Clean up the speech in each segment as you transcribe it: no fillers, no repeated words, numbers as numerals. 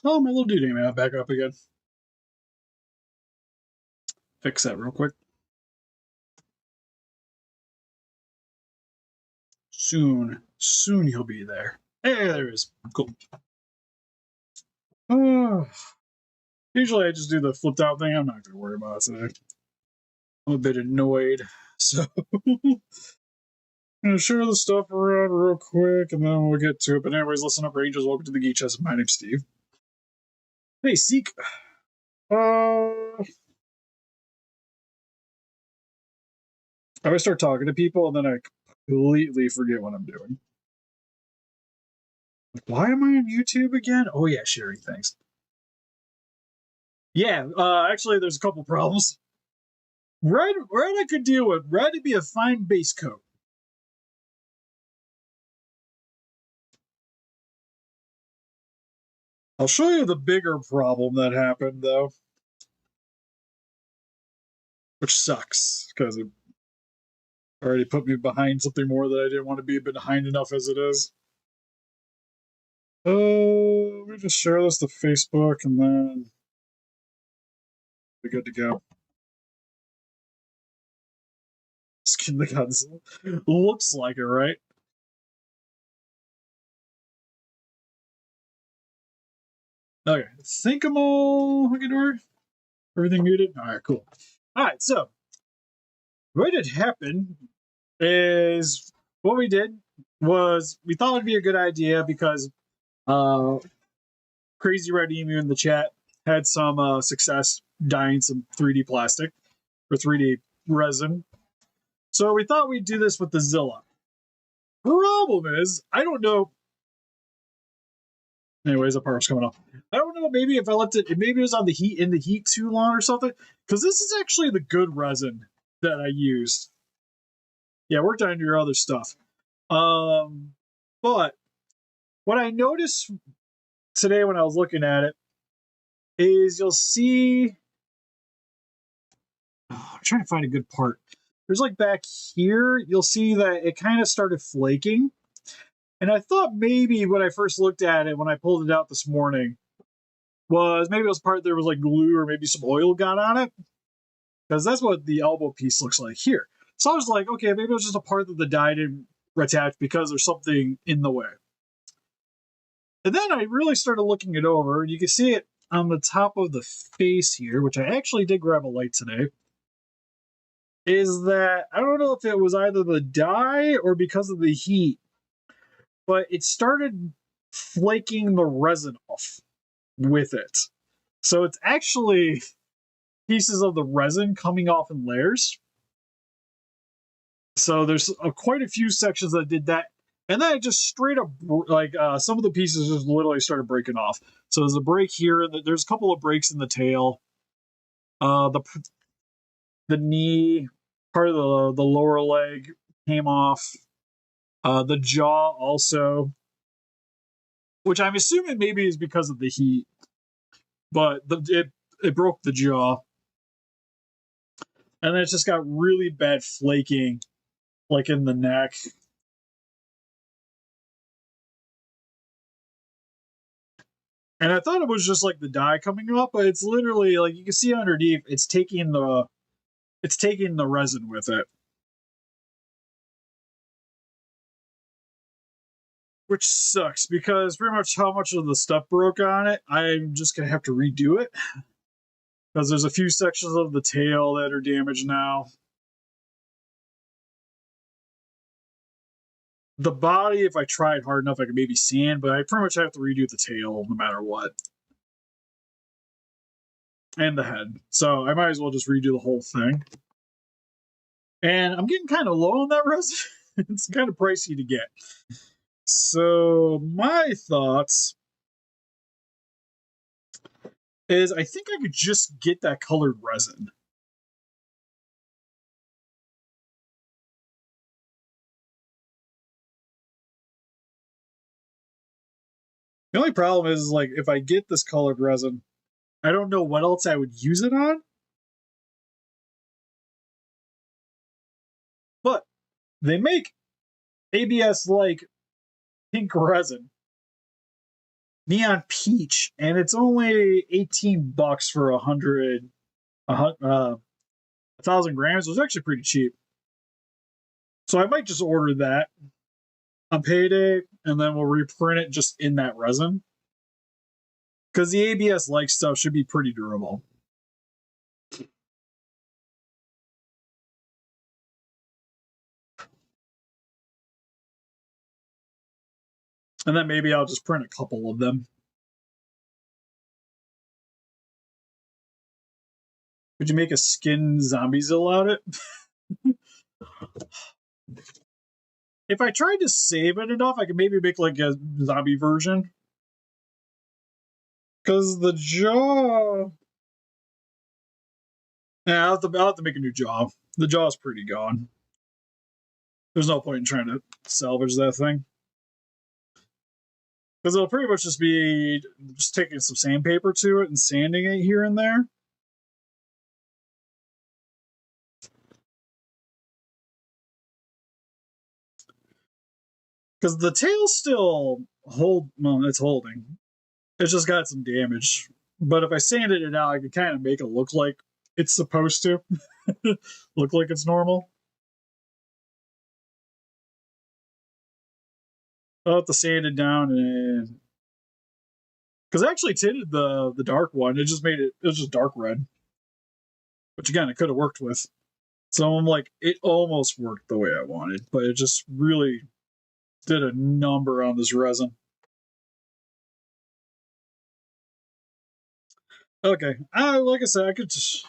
Oh, my little dude ain't back up again. Fix that real quick. Soon he'll be there. Hey, there he is. Cool. Usually I just do the flipped out thing. I'm not going to worry about it today. I'm a bit annoyed. So I'm going to share the stuff around real quick and then we'll get to it. But anyways, listen up, Rangers. Welcome to the Geek Chest. My name's Steve. Hey, Seek. I always start talking to people and then I completely forget what I'm doing. Like, why am I on YouTube again? Oh yeah, sharing things. Yeah, actually, there's a couple problems. Red I could deal with. Red would be a fine base coat. I'll show you the bigger problem that happened though, which sucks because it already put me behind something more that I didn't want to be behind enough as it is. Let me just share this to Facebook and then we're good to go. Skin the guns. Looks like it, right? Okay. Think I'm all hunky dory. Everything muted? Alright, cool. Alright, so what had happened is what we did was we thought it'd be a good idea because Crazy Red Emu in the chat had some success dyeing some 3D plastic or 3D resin. So we thought we'd do this with the Zilla. Problem is, I don't know. Anyways, the part's coming off. I don't know. Maybe if I left it, maybe it was on the heat in the heat too long or something. Because this is actually the good resin that I used. Yeah, worked on your other stuff. But what I noticed today when I was looking at it is you'll see. Oh, I'm trying to find a good part. There's like back here, you'll see that it kind of started flaking. And I thought maybe when I first looked at it, when I pulled it out this morning, was maybe it was part there was like glue or maybe some oil got on it. Because that's what the elbow piece looks like here. So I was like, okay, maybe it was just a part that the dye didn't attach because there's something in the way. And then I really started looking it over, and you can see it on the top of the face here, which I actually did grab a light today. Is that I don't know if it was either the dye or because of the heat, but it started flaking the resin off with it. So it's actually pieces of the resin coming off in layers. So there's quite a few sections that did that. And then it just straight up, like some of the pieces just literally started breaking off. So there's a break here. There's a couple of breaks in the tail. The knee, part of the lower leg came off. The jaw also, which I'm assuming maybe is because of the heat, but it broke the jaw, and then it just got really bad flaking, like in the neck. And I thought it was just like the dye coming off, but it's literally like you can see underneath, it's taking the resin with it. Which sucks because pretty much how much of the stuff broke on it, I'm just gonna have to redo it. Because there's a few sections of the tail that are damaged now. The body, if I tried hard enough, I could maybe sand, but I pretty much have to redo the tail no matter what. And the head. So I might as well just redo the whole thing. And I'm getting kind of low on that resin. It's kind of pricey to get. So my thoughts is I think I could just get that colored resin. The only problem is like if I get this colored resin, I don't know what else I would use it on. But they make ABS like pink resin. neon peach, and it's only $18 for 1,000 grams. It was actually pretty cheap, so I might just order that on payday, and then we'll reprint it just in that resin because the ABS like stuff should be pretty durable. And then maybe I'll just print a couple of them. Could you make a skin zombie Zilla out of it? If I tried to save it enough, I could maybe make like a zombie version. Because the jaw. Yeah, I'll have to make a new jaw. The jaw's pretty gone. There's no point in trying to salvage that thing. Because it'll pretty much just be just taking some sandpaper to it and sanding it here and there. Because the tail's still it's holding. It's just got some damage. But if I sanded it out, I could kind of make it look like it's supposed to. Look like it's normal. I'll have to sand it down and because I actually tinted the dark one. It just made it. It was just dark red, which again it could have worked with. So I'm like, it almost worked the way I wanted, but it just really did a number on this resin. Okay, like I said, I could just.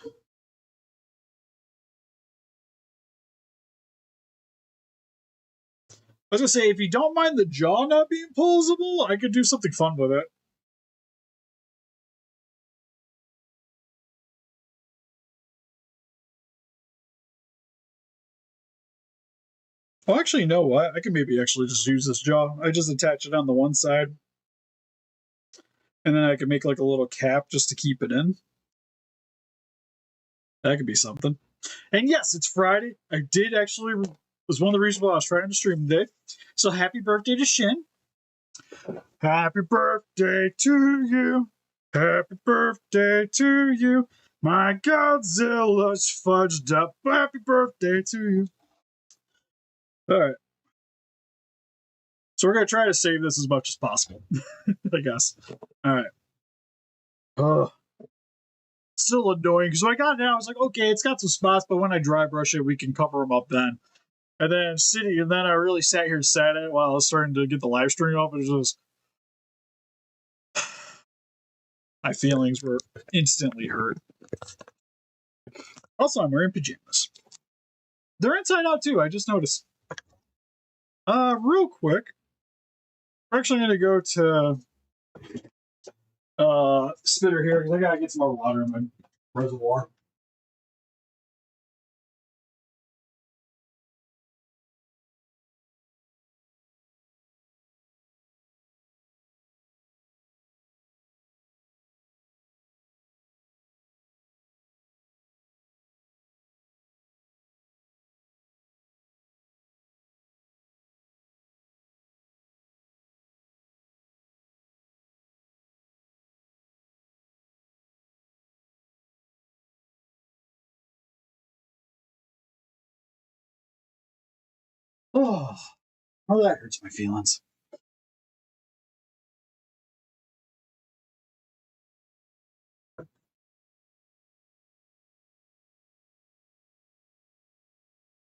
I was gonna say, if you don't mind the jaw not being posable, I could do something fun with it. Oh, actually, you know what? I can maybe actually just use this jaw. I just attach it on the one side, and then I can make like a little cap just to keep it in. That could be something. And yes, it's Friday. I did actually was one of the reasons why I was trying to stream today. So happy birthday to Shin. Happy birthday to you. Happy birthday to you. My Godzilla's fudged up. Happy birthday to you. All right. So we're gonna try to save this as much as possible. I guess. All right. Ugh. Still annoying because when I got it out, I was like, okay, it's got some spots, but when I dry brush it, we can cover them up then. And then I really sat here and sat at it while I was starting to get the live stream up. It was just my feelings were instantly hurt. Also, I'm wearing pajamas. They're inside out too. I just noticed. Real quick, we're actually gonna go to Spitter here because I gotta get some more water in my reservoir. Oh, that hurts my feelings.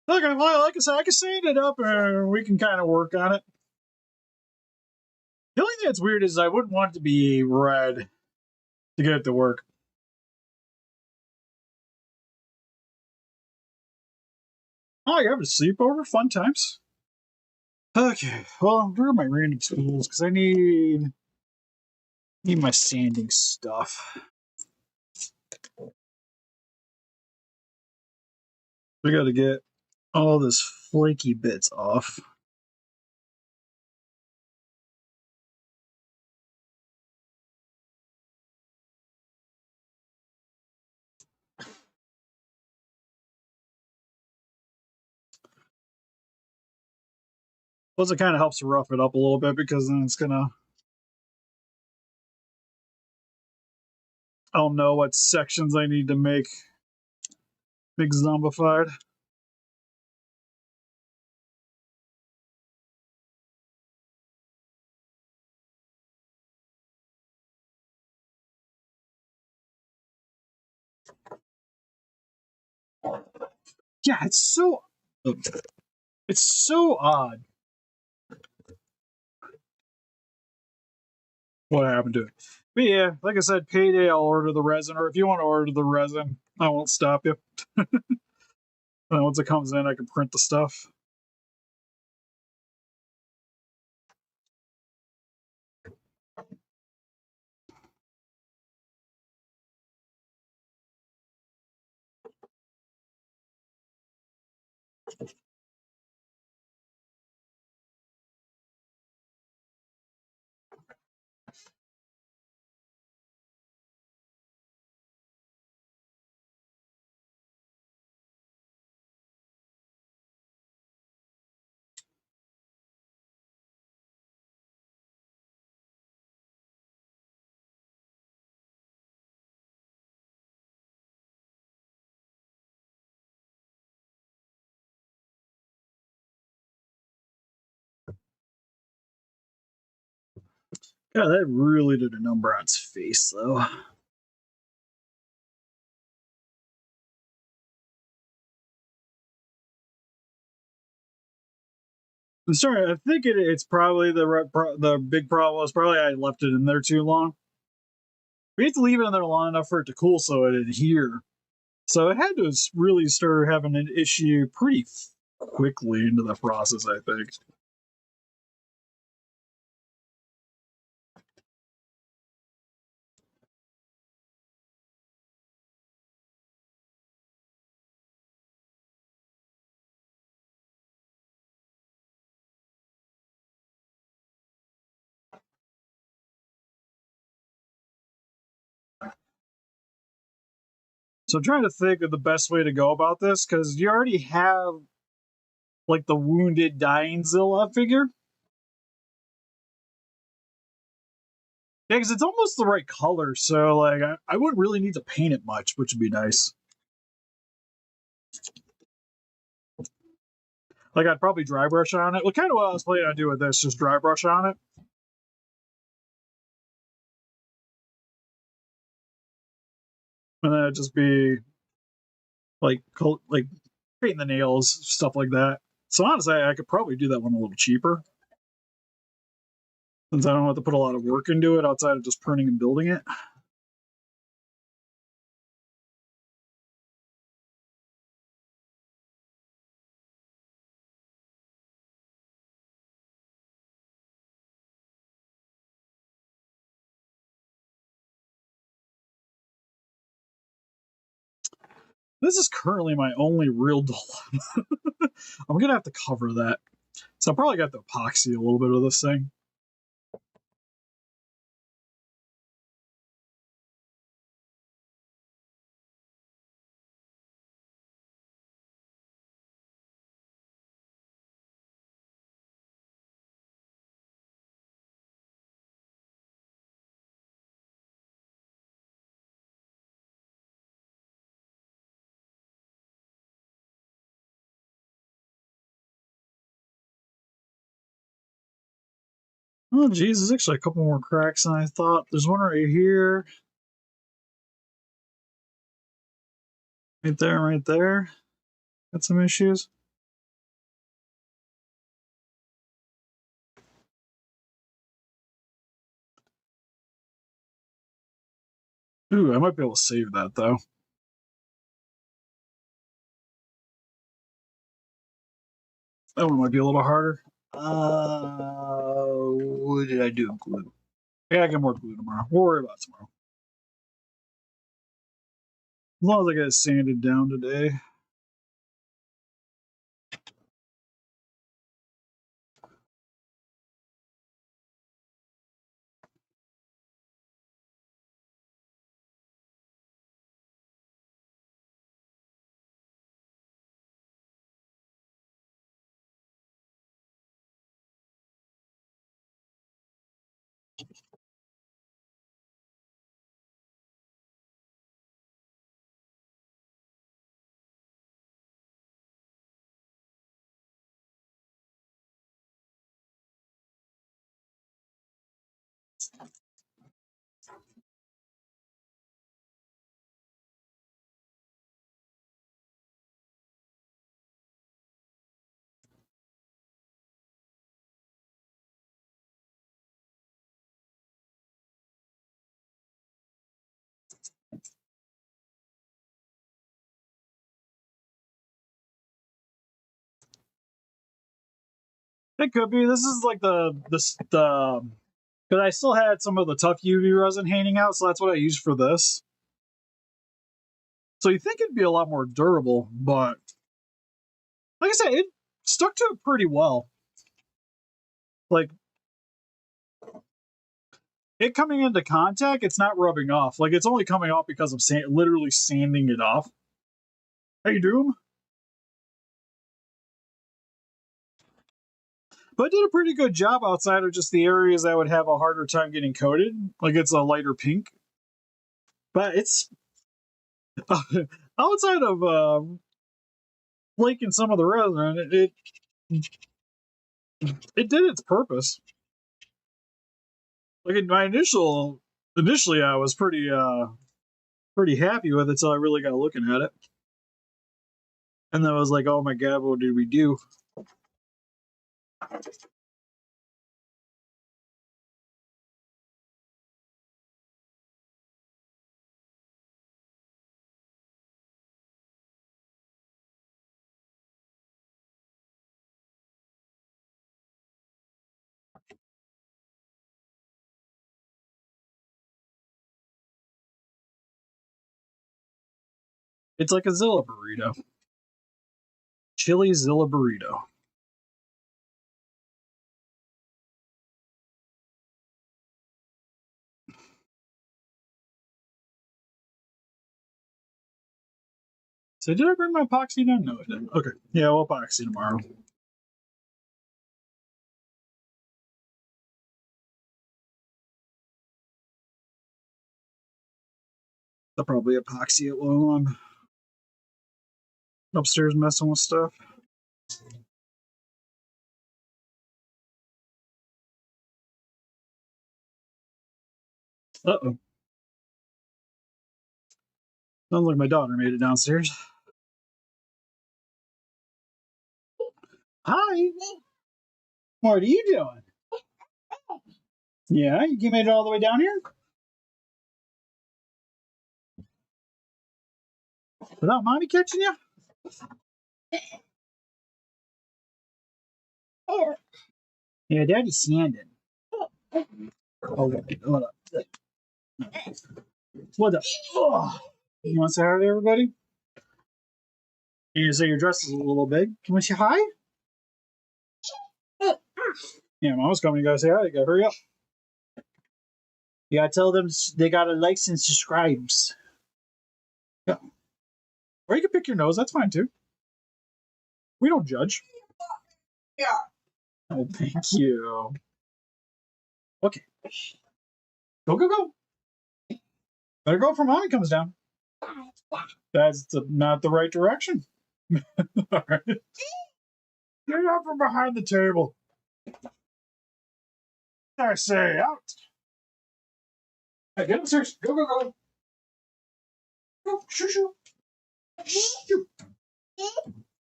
Okay, well, like I said, I can sand it up and we can kind of work on it. The only thing that's weird is I wouldn't want it to be red to get it to work. Oh, you're having a sleepover? Fun times. Okay, well, where are my random tools? Because I need my sanding stuff. We got to get all this flaky bits off. Plus, it kind of helps to rough it up a little bit because then it's gonna I'll know what sections I need to make zombified. Yeah, it's so odd what happened to it. But yeah, like I said, payday, I'll order the resin, or if you want to order the resin, I won't stop you. And once it comes in, I can print the stuff. God, that really did a number on its face, though. I'm sorry, I think it's probably the big problem was probably I left it in there too long. We have to leave it in there long enough for it to cool so it adhere. So it had to really start having an issue pretty quickly into the process, I think. So I'm trying to think of the best way to go about this because you already have like the wounded dying Zilla figure. Yeah, because it's almost the right color, so like I wouldn't really need to paint it much, which would be nice. Like I'd probably dry brush on it. Well, kind of what I was planning on doing with this, just dry brush on it, and then it'd just be like painting the nails, stuff like that. So honestly, I could probably do that one a little cheaper, since I don't have to put a lot of work into it outside of just printing and building it. This is currently my only real dilemma. I'm gonna have to cover that. So I'll probably got to epoxy a little bit of this thing. Oh, geez, there's actually a couple more cracks than I thought. There's one right here, right there, right there. Got some issues. Ooh, I might be able to save that though. That one might be a little harder. What did I do? Glue. Yeah, I get more glue tomorrow. We'll worry about it tomorrow. As long as I get it sanded down today. It could be. This is like the because I still had some of the tough UV resin hanging out, so that's what I used for this. So you think it'd be a lot more durable, but like I said, it stuck to it pretty well. Like it coming into contact, it's not rubbing off. Like it's only coming off because of literally sanding it off. Hey, Doom. But it did a pretty good job outside of just the areas that would have a harder time getting coated. Like it's a lighter pink. But it's outside of flaking some of the resin, it did its purpose. Like in my initially I was pretty happy with it till I really got looking at it. And then I was like, oh my god, what did we do? It's like a Zilla burrito. Chili Zilla burrito. So did I bring my epoxy down? No, I didn't. Okay. Yeah, we'll epoxy tomorrow. I'll probably epoxy it while I'm upstairs messing with stuff. Uh-oh. Sounds like my daughter made it downstairs. Hi. What are you doing? Yeah, you made it all the way down here? Without mommy catching you? Yeah, daddy's sanding. Hold up. What the? Oh. You want to say hi to everybody? You say your dress is a little big. Can we say hi? Yeah, Mama's coming. You gotta say hi. You gotta hurry up. You gotta tell them they gotta like and subscribes. Yeah. Or you can pick your nose. That's fine too. We don't judge. Yeah. Oh, thank you. Okay. Go. Better go before mommy comes down. That's not the right direction. All right. Get out from behind the table. I say out. Hey, get upstairs. Go. Go. Shoo.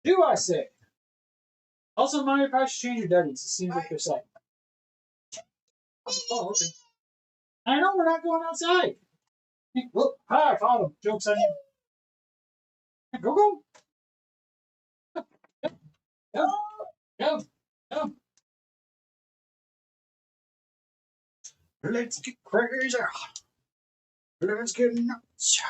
Do I say? Also, mommy probably should change your duties. It seems like they're saying. Oh, okay. I know we're not going outside. Look, hi, I caught him. Joke's on you. Go. Go. Let's get crazy. Let's get nuts.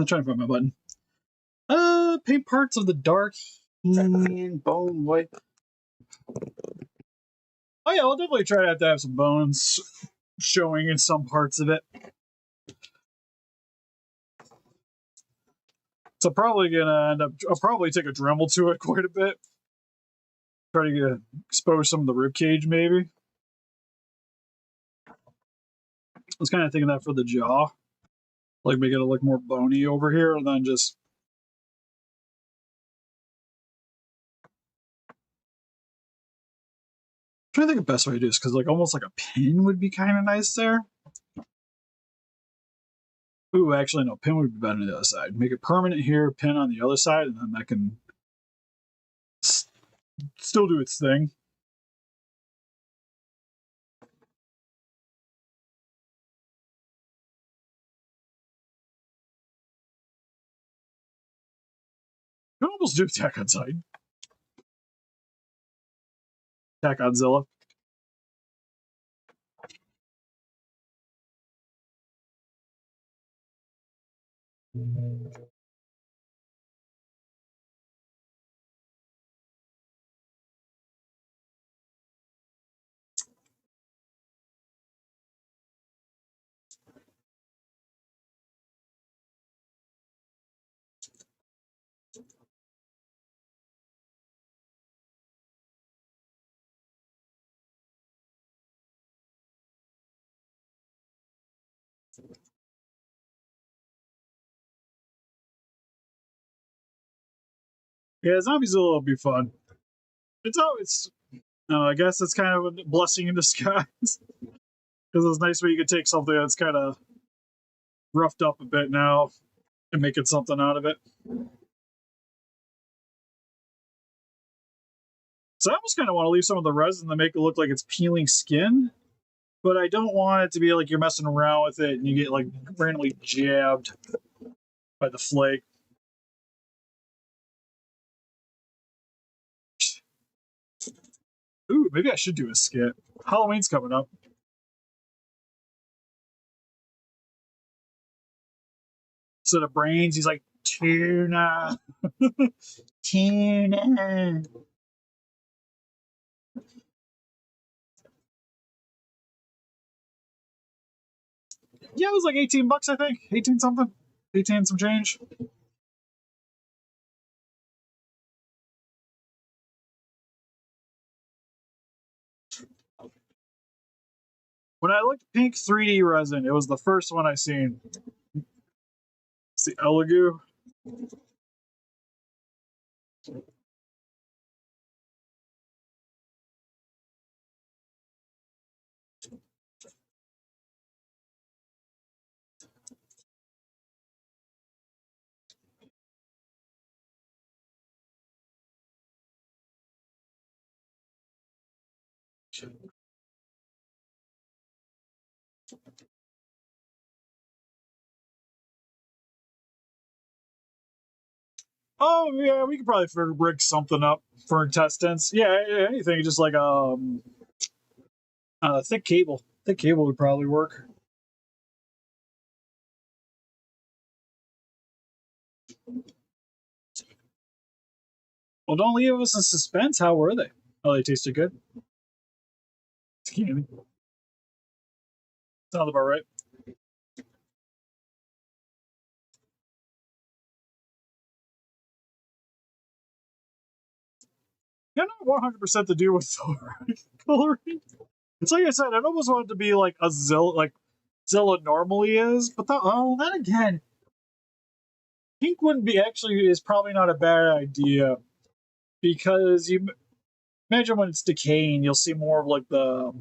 Trying to find my button. Paint parts of the dark and bone white. Oh yeah, I'll definitely try to have some bones showing in some parts of it. So probably gonna end up. I'll probably take a Dremel to it quite a bit. Try to expose some of the rib cage, maybe. was kind of thinking that for the jaw, like make it look more bony over here, and then just. I'm trying to think of the best way to do this because like almost like a pin would be kind of nice there. Ooh, actually no, pin would be better on the other side. Make it permanent here, pin on the other side, and then that can still do its thing. You can almost do Attack on Titan. Attack on Zilla. Yeah, Zombie Zilla will be fun. It's always, I guess it's kind of a blessing in disguise because it's nice when you can take something that's kind of roughed up a bit now and making something out of it. So I almost kind of want to leave some of the resin to make it look like it's peeling skin, but I don't want it to be like you're messing around with it and you get like randomly jabbed by the flake. Ooh, maybe I should do a skit. Halloween's coming up. Instead of brains, he's like, tuna. Tuna. Yeah, it was like 18 bucks, I think. 18 something. 18 some change. When I looked pink 3D resin, it was the first one I seen. It's the Elegoo. Oh yeah, we could probably rig something up for intestines. Yeah, anything, just like thick cable. Thick cable would probably work. Well, don't leave us in suspense. How were they? Oh, they tasted good. It's candy. Sounds about right. Yeah, not 100% to do with coloring. It's like I said, I'd almost want it to be like a Zilla, like Zilla normally is, but then again, pink wouldn't be actually is probably not a bad idea because you imagine when it's decaying, you'll see more of like the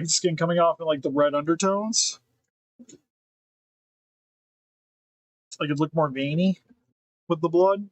skin coming off and like the red undertones. Like it'd look more veiny with the blood.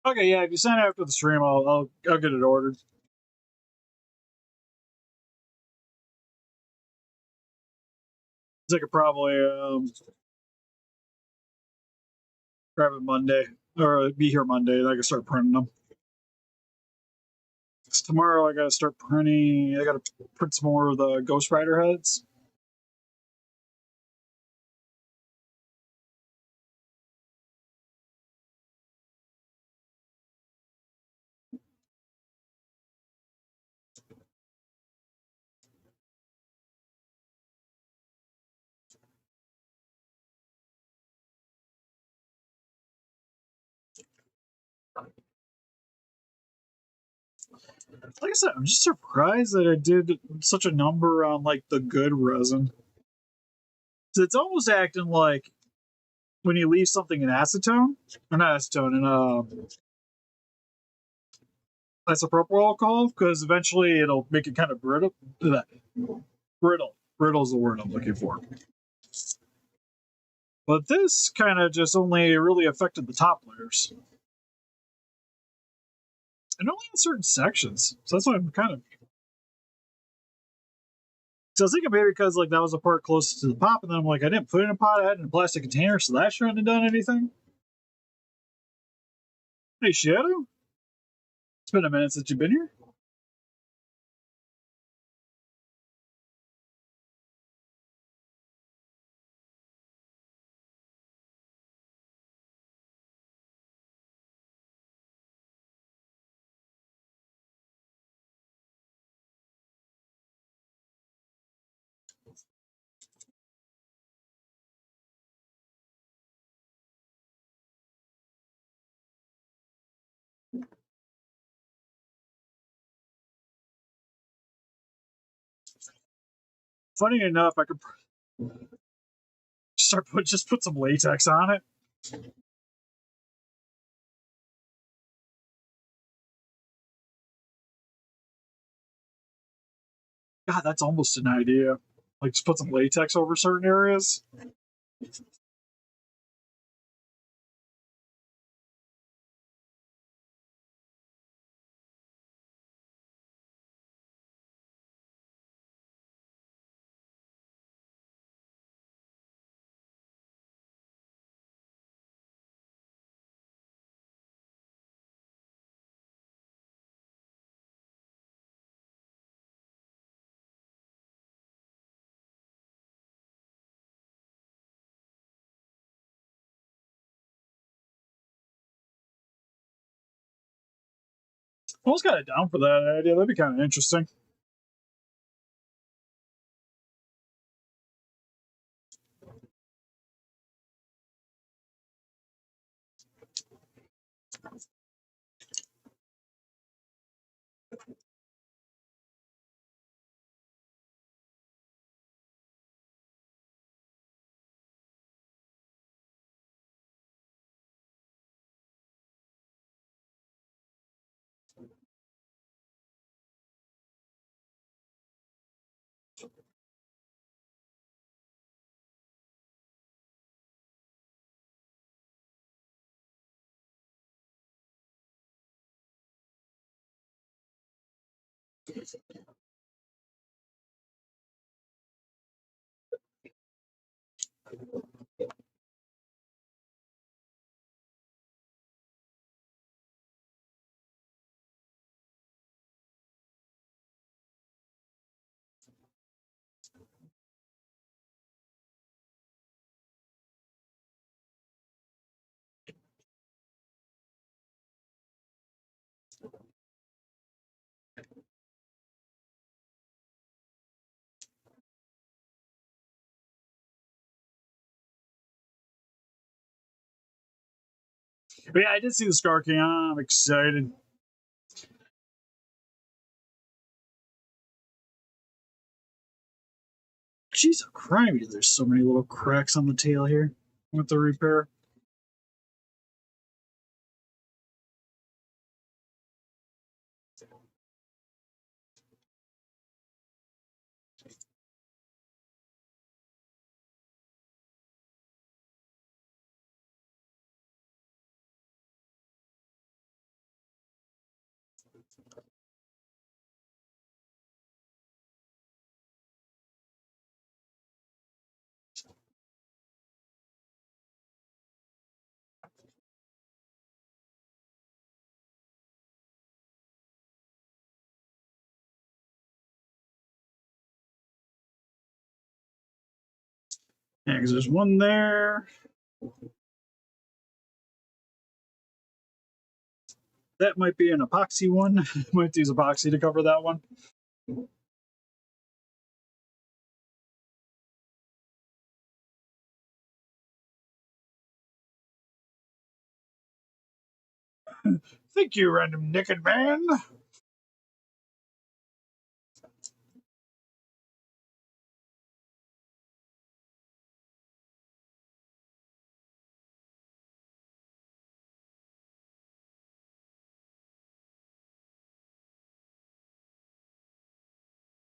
Okay, yeah, if you send it after the stream, I'll get it ordered. I could probably grab it Monday or be here Monday, and I can start printing them. 'Cause tomorrow I gotta start printing. I gotta print some more of the Ghost Rider heads. Like I said, I'm just surprised that it did such a number on like the good resin. So it's almost acting like when you leave something in acetone, or not acetone, in isopropyl alcohol, because eventually it'll make it kind of brittle. Brittle. Brittle is the word I'm looking for. But this kind of just only really affected the top layers. And only in certain sections. So that's why I'm kind of. So I was thinking maybe because like that was a part closest to the pop, and then I'm like, I didn't put it in a pot, I had it in a plastic container, so that shouldn't have done anything. Hey Shadow, it's been a minute since you've been here. Funny enough, I could just put some latex on it. God, that's almost an idea. Like just put some latex over certain areas. I was kind of down for that idea. That'd be kind of interesting. But yeah, I did see the Scar King. I'm excited. Jeez, oh crimey, there's so many little cracks on the tail here with the repair. Yeah, because there's one there. That might be an epoxy one. Might use epoxy to cover that one. Thank you, random naked man.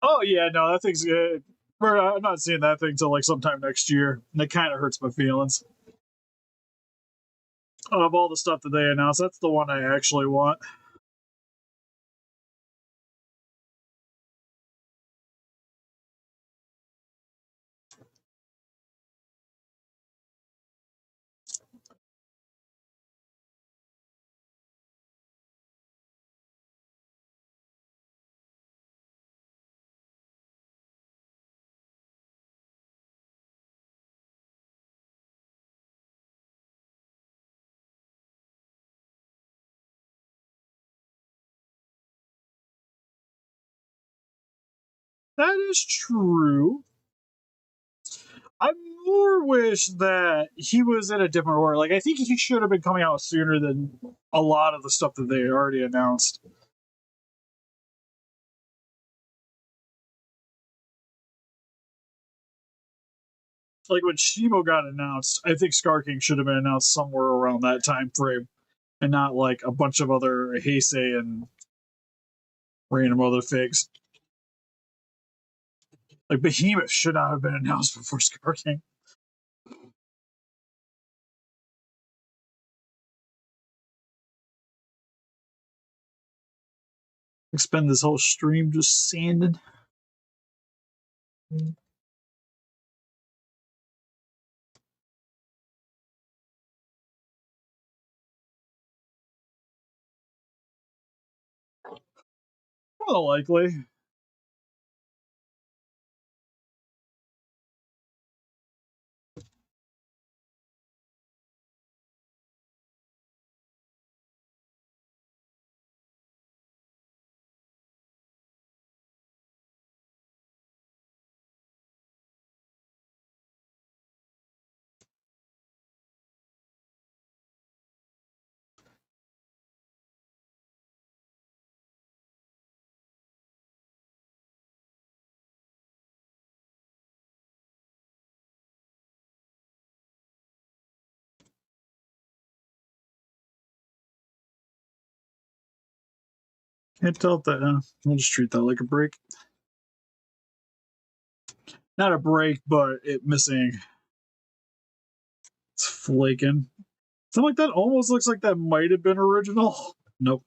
Oh yeah, no, that thing's good. I'm not seeing that thing till like sometime next year, and it kind of hurts my feelings. Of all the stuff that they announced, that's the one I actually want. That is true. I more wish that he was in a different order. Like I think he should have been coming out sooner than a lot of the stuff that they already announced. Like when Shimo got announced, I think Scar King should have been announced somewhere around that time frame, and not like a bunch of other Heisei and random other figs. Like Behemoth should not have been announced before Scar King. Spend this whole stream just sanding. More than likely. Can't tell if that. We'll just treat that like a break. Not a break, but it missing. It's flaking. Something like that almost looks like that might have been original. Nope.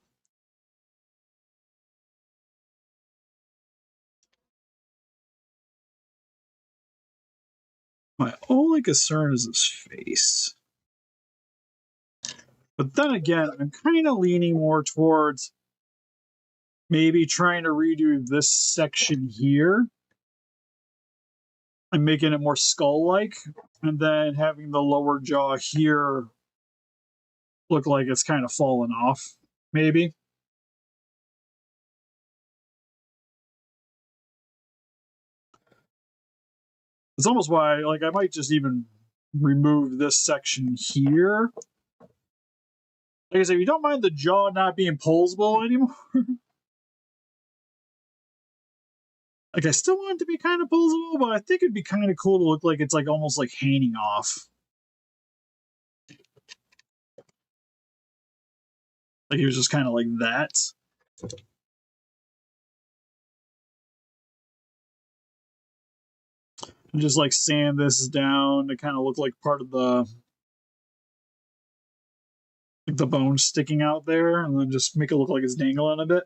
My only concern is his face. But then again, I'm kind of leaning more towards maybe trying to redo this section here and making it more skull like, and then having the lower jaw here look like it's kind of fallen off, maybe. It's almost why, like, I might just even remove this section here. Like I said, if you don't mind the jaw not being posable anymore, like I still want it to be kind of posable, but I think it'd be kind of cool to look like it's like almost like hanging off. Like he was just kind of like that. And just like sand this down to kind of look like part of the bone sticking out there, and then just make it look like it's dangling a bit.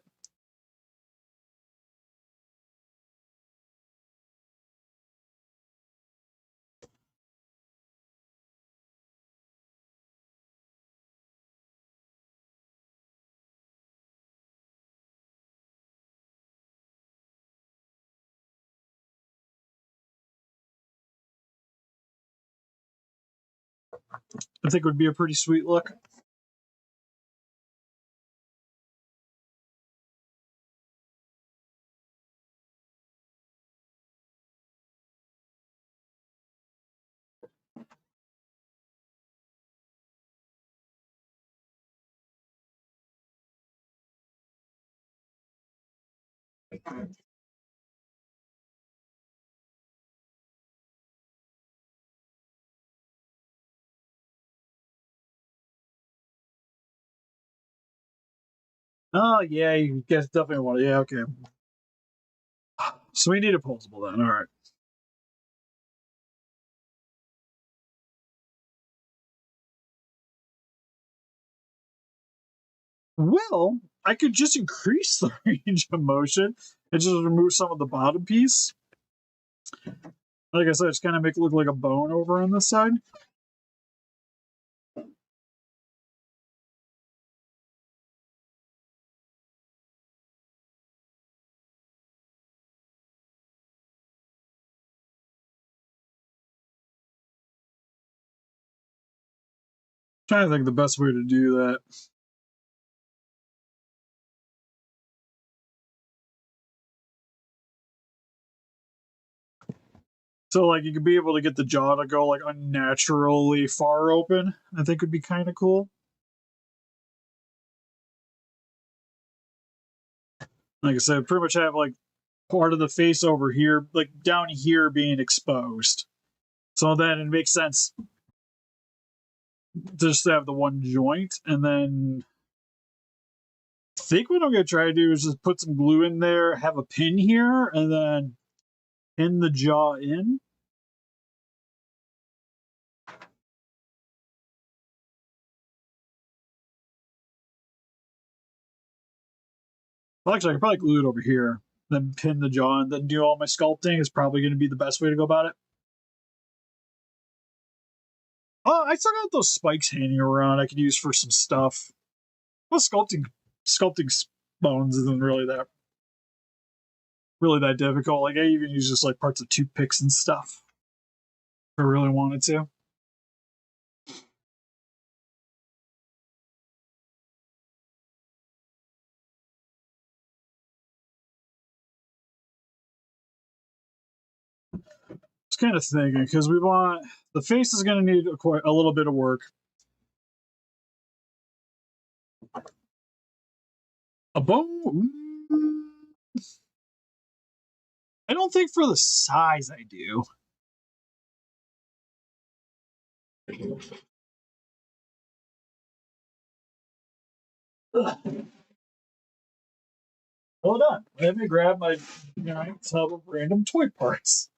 I think it would be a pretty sweet look. Oh yeah, you guys definitely want to. Yeah, okay. So we need opposable then. All right. Well, I could just increase the range of motion and just remove some of the bottom piece. Like I said, just kind of make it look like a bone over on this side. Trying to think the best way to do that. So like you could be able to get the jaw to go like unnaturally far open. I think would be kind of cool. Like I said, pretty much have like part of the face over here, like down here being exposed. So then it makes sense just to have the one joint. And then I think what I'm going to try to do is just put some glue in there, have a pin here, and then pin the jaw in. Well, actually, I could probably glue it over here, then pin the jaw, and then do all my sculpting is probably going to be the best way to go about it. Oh, I still got those spikes hanging around I could use for some stuff. Well, sculpting bones isn't really that difficult. Like I even use just like parts of toothpicks and stuff if I really wanted to. Just kind of thinking because we want the face is going to need a little bit of work. A bone. I don't think for the size I do. Hold on. Let me grab my giant tub of random toy parts.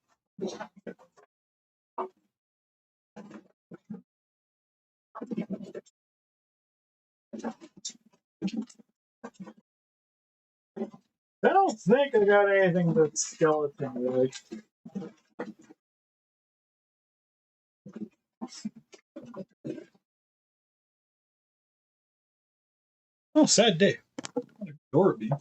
I don't think I got anything that's skeleton really. Oh, sad day. What a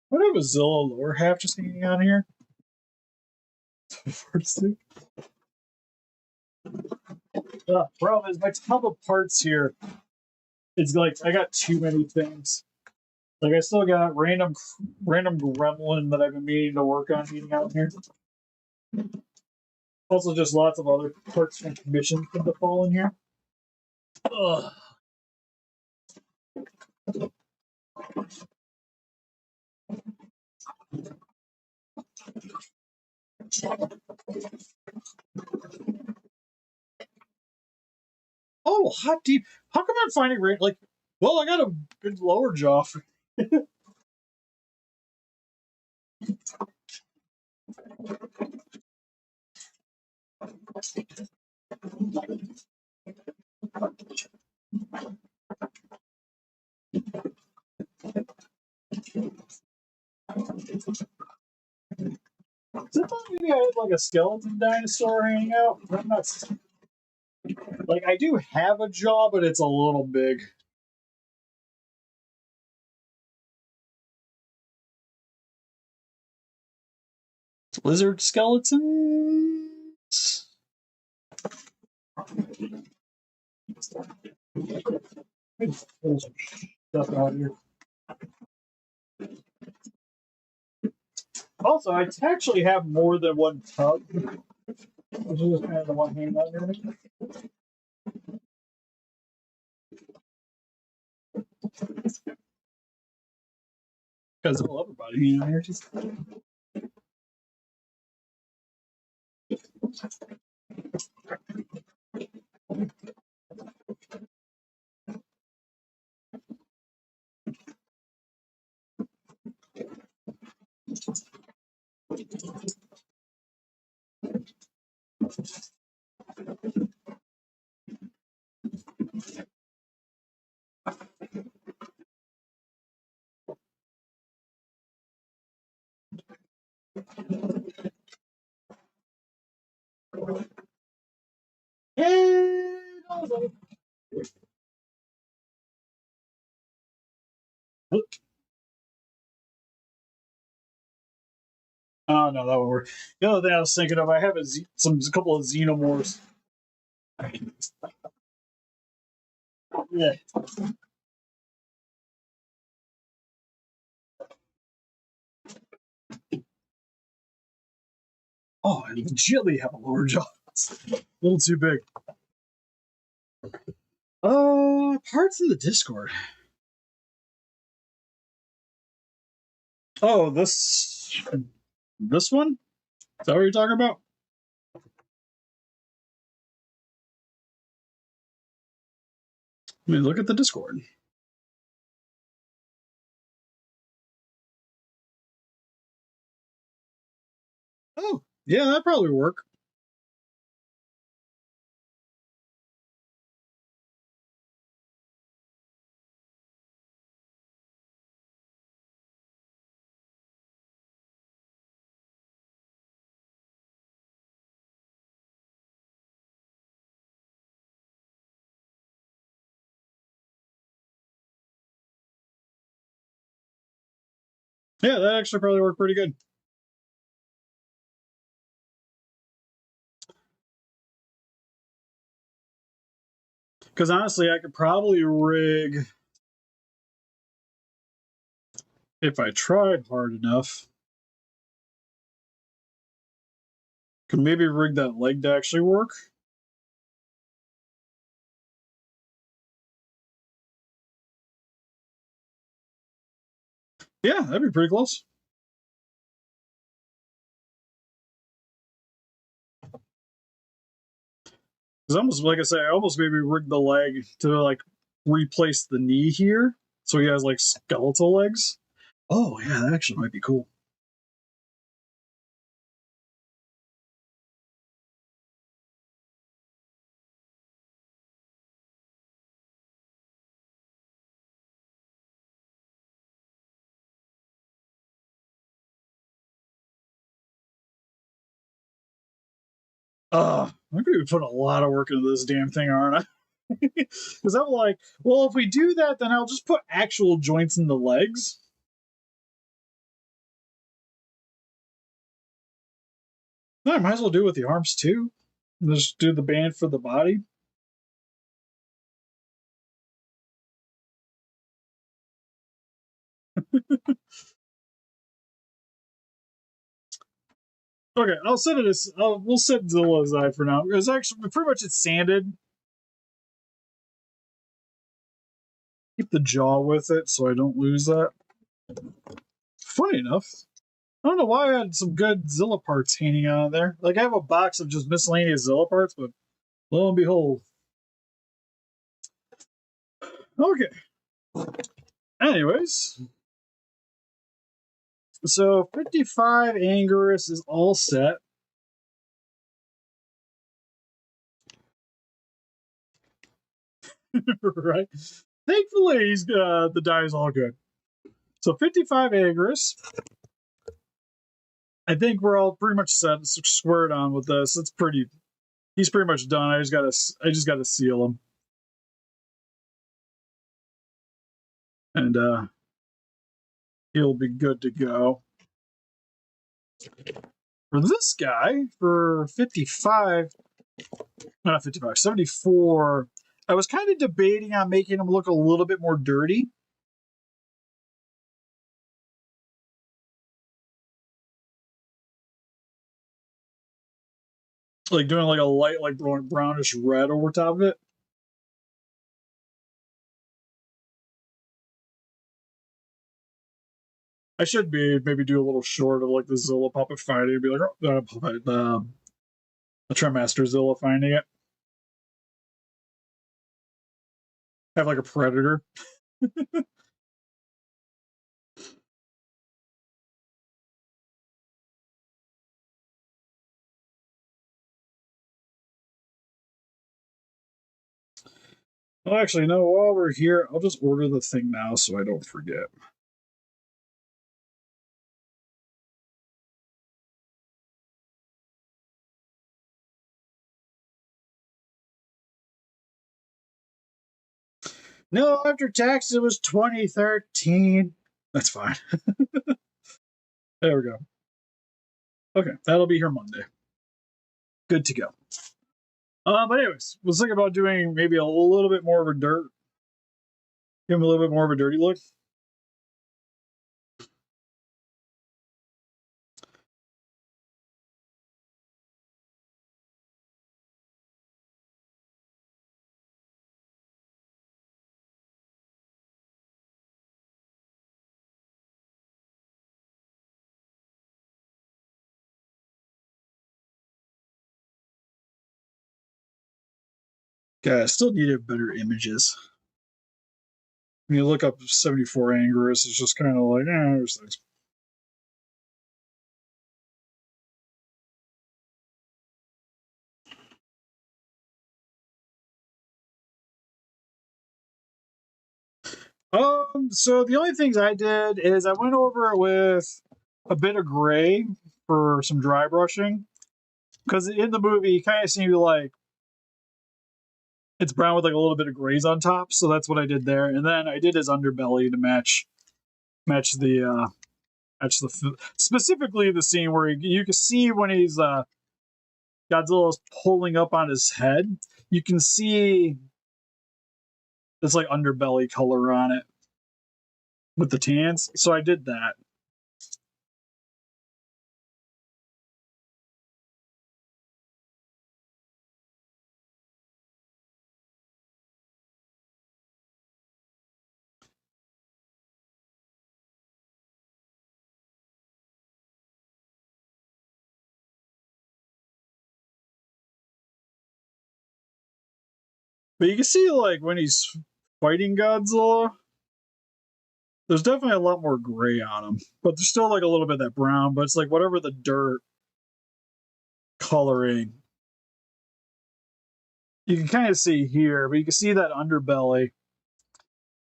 What have a Zilla lower half just hanging on here? Problem is my tub of parts here. It's like I got too many things. Like I still got random gremlin that I've been meaning to work on eating out here. Also, just lots of other parts from commissions from the fall in here. Ugh. Oh, hot deep. How come I'm finding like? Well, I got a good lower jaw. Maybe I had like a skeleton dinosaur hanging out. I'm not. Like I do have a jaw, but it's a little big. Lizard skeletons. Stuff out here. Also, I actually have more than one tub, which is just kind of the one hanging out there. Because I love everybody hanging out here. Just... Oh no, that would work. The other thing I was thinking of, I have a couple of xenomorphs. Yeah. Oh, I legitimately have a lower jaw. It's a little too big. Parts in the Discord. Oh, this one? Is that what you're talking about? I mean, look at the Discord. Oh, yeah, that probably work. Yeah, that actually probably worked pretty good. Because honestly, I could probably rig if I tried hard enough. Could maybe rig that leg to actually work. Yeah, that'd be pretty close. Because almost like I say, I almost maybe rigged the leg to like replace the knee here, so he has like skeletal legs. Oh yeah, that actually might be cool. I'm gonna be putting a lot of work into this damn thing, aren't I? Because I'm like, well, if we do that, then I'll just put actual joints in the legs. No, I might as well do it with the arms too. Just do the band for the body. Okay, I'll set it as we'll set Zilla aside for now because actually pretty much it's sanded. Keep the jaw with it so I don't lose that. Funny enough, I don't know why I had some good Zilla parts hanging out there. Like I have a box of just miscellaneous Zilla parts, but lo and behold. Okay. Anyways, so 55 Angerus is all set. Right? Thankfully, the die is all good. So 55 Angerus. I think we're all pretty much set, squared on with this. It's pretty. He's pretty much done. I just gotta seal him, and he'll be good to go. For this guy, for 55, not 55, 74, I was kind of debating on making him look a little bit more dirty. Like doing like a light, like brownish red over top of it. I should be maybe do a little short of like the Zilla puppet fighting. Be like, the Trimmaster Zilla finding it. Have like a predator. Well, actually, no. While we're here, I'll just order the thing now so I don't forget. No, after tax, it was 2013. That's fine. There we go. Okay, that'll be here Monday. Good to go. But anyways, was thinking about doing maybe a little bit more of a dirt, give him a little bit more of a dirty look. Okay, I still needed better images. When you look up 74 Angerus, it's just kind of like, there's things. So the only things I did is I went over it with a bit of gray for some dry brushing. Because in the movie, you kind of seem like it's brown with like a little bit of grays on top, so that's what I did there. And then I did his underbelly to match the specifically the scene where you can see when he's Godzilla's pulling up on his head. You can see this like underbelly color on it with the tans. So I did that. But you can see like when he's fighting Godzilla, there's definitely a lot more gray on him. But there's still like a little bit of that brown, but it's like whatever the dirt coloring you can kind of see here, but you can see that underbelly.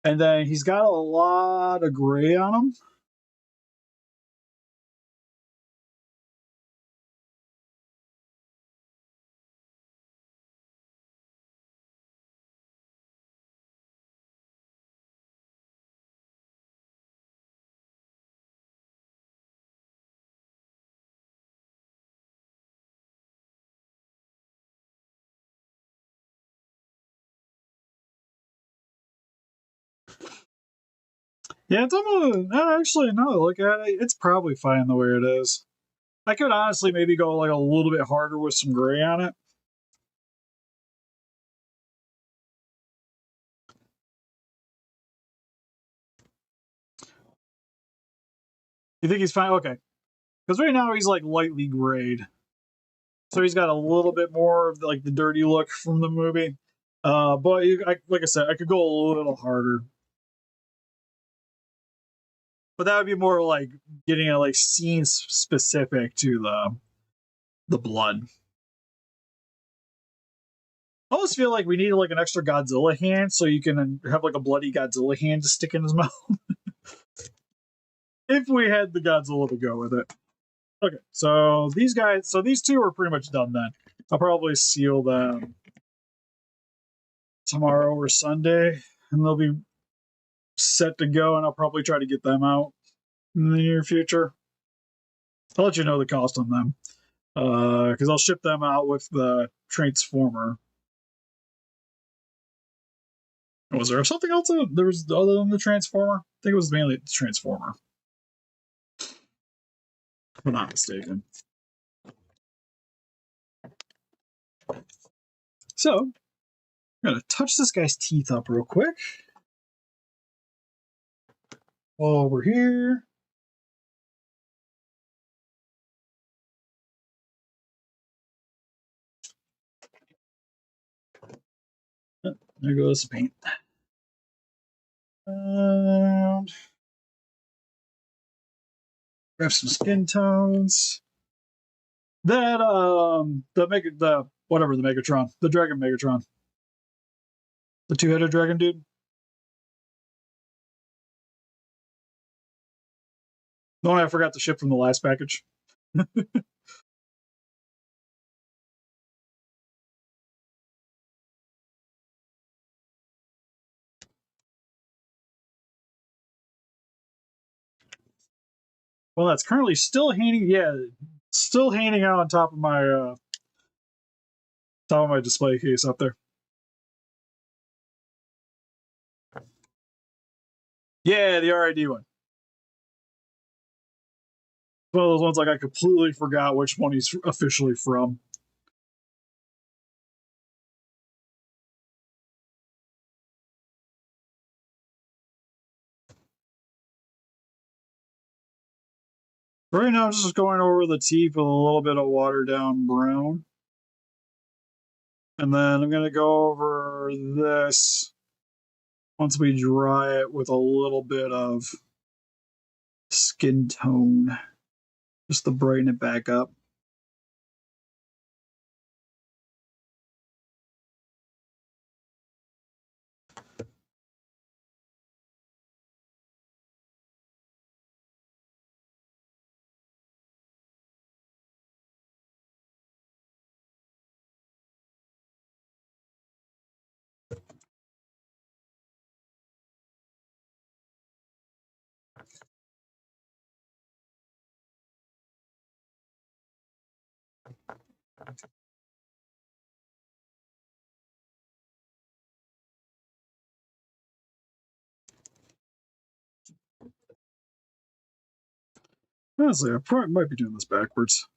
And then he's got a lot of gray on him. Yeah, it's almost actually no, look at it. It's probably fine the way it is. I could honestly maybe go like a little bit harder with some gray on it. You think he's fine? Okay. Because right now he's like lightly grayed. So he's got a little bit more of like the dirty look from the movie. But like I said, I could go a little harder. But that would be more like getting a like scene specific to the blood. I almost feel like we need like an extra Godzilla hand so you can have like a bloody Godzilla hand to stick in his mouth. If we had the Godzilla to go with it. Okay, so these two are pretty much done then. I'll probably seal them tomorrow or Sunday, and they'll be set to go, and I'll probably try to get them out in the near future. I'll let you know the cost on them because I'll ship them out with the Transformer. Was there something else there was other than the Transformer? I think it was mainly the Transformer, if I'm not mistaken. So, I'm gonna touch this guy's teeth up real quick. Over here. Oh, there goes the paint. Grab some skin tones. That the whatever the Megatron, the Dragon Megatron, the two-headed dragon dude. The one I forgot to ship from the last package. Well, that's currently still hanging. Yeah, still hanging out on top of my display case up there. Yeah, the RID one. One of those ones like I completely forgot which one he's officially from. Right now, I'm just going over the teeth with a little bit of watered down brown. And then I'm going to go over this once we dry it with a little bit of skin tone, just to brighten it back up. Honestly, I probably might be doing this backwards.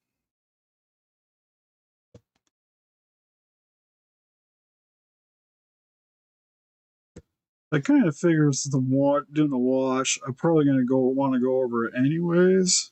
I kind of figures doing the wash. I'm probably gonna want to go over it anyways.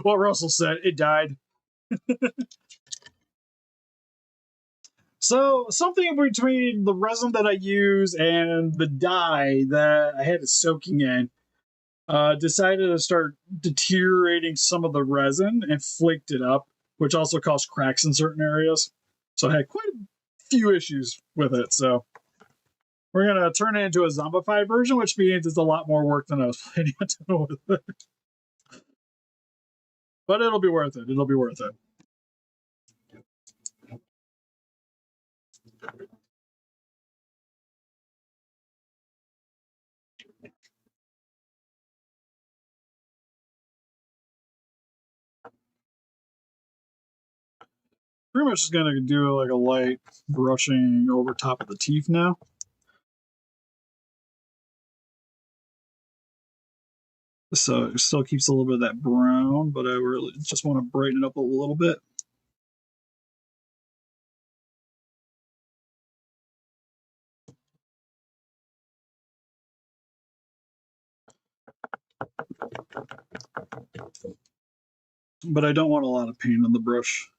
What Russell said, it died. So something between the resin that I use and the dye that I had it soaking in decided to start deteriorating some of the resin and flaked it up, which also caused cracks in certain areas. So I had quite a few issues with it. So we're gonna turn it into a zombified version, which means it's a lot more work than I was planning on doing with it. But it'll be worth it. It'll be worth it. Pretty much just gonna do like a light brushing over top of the teeth now. So it still keeps a little bit of that brown, but I really just want to brighten it up a little bit. But I don't want a lot of paint on the brush.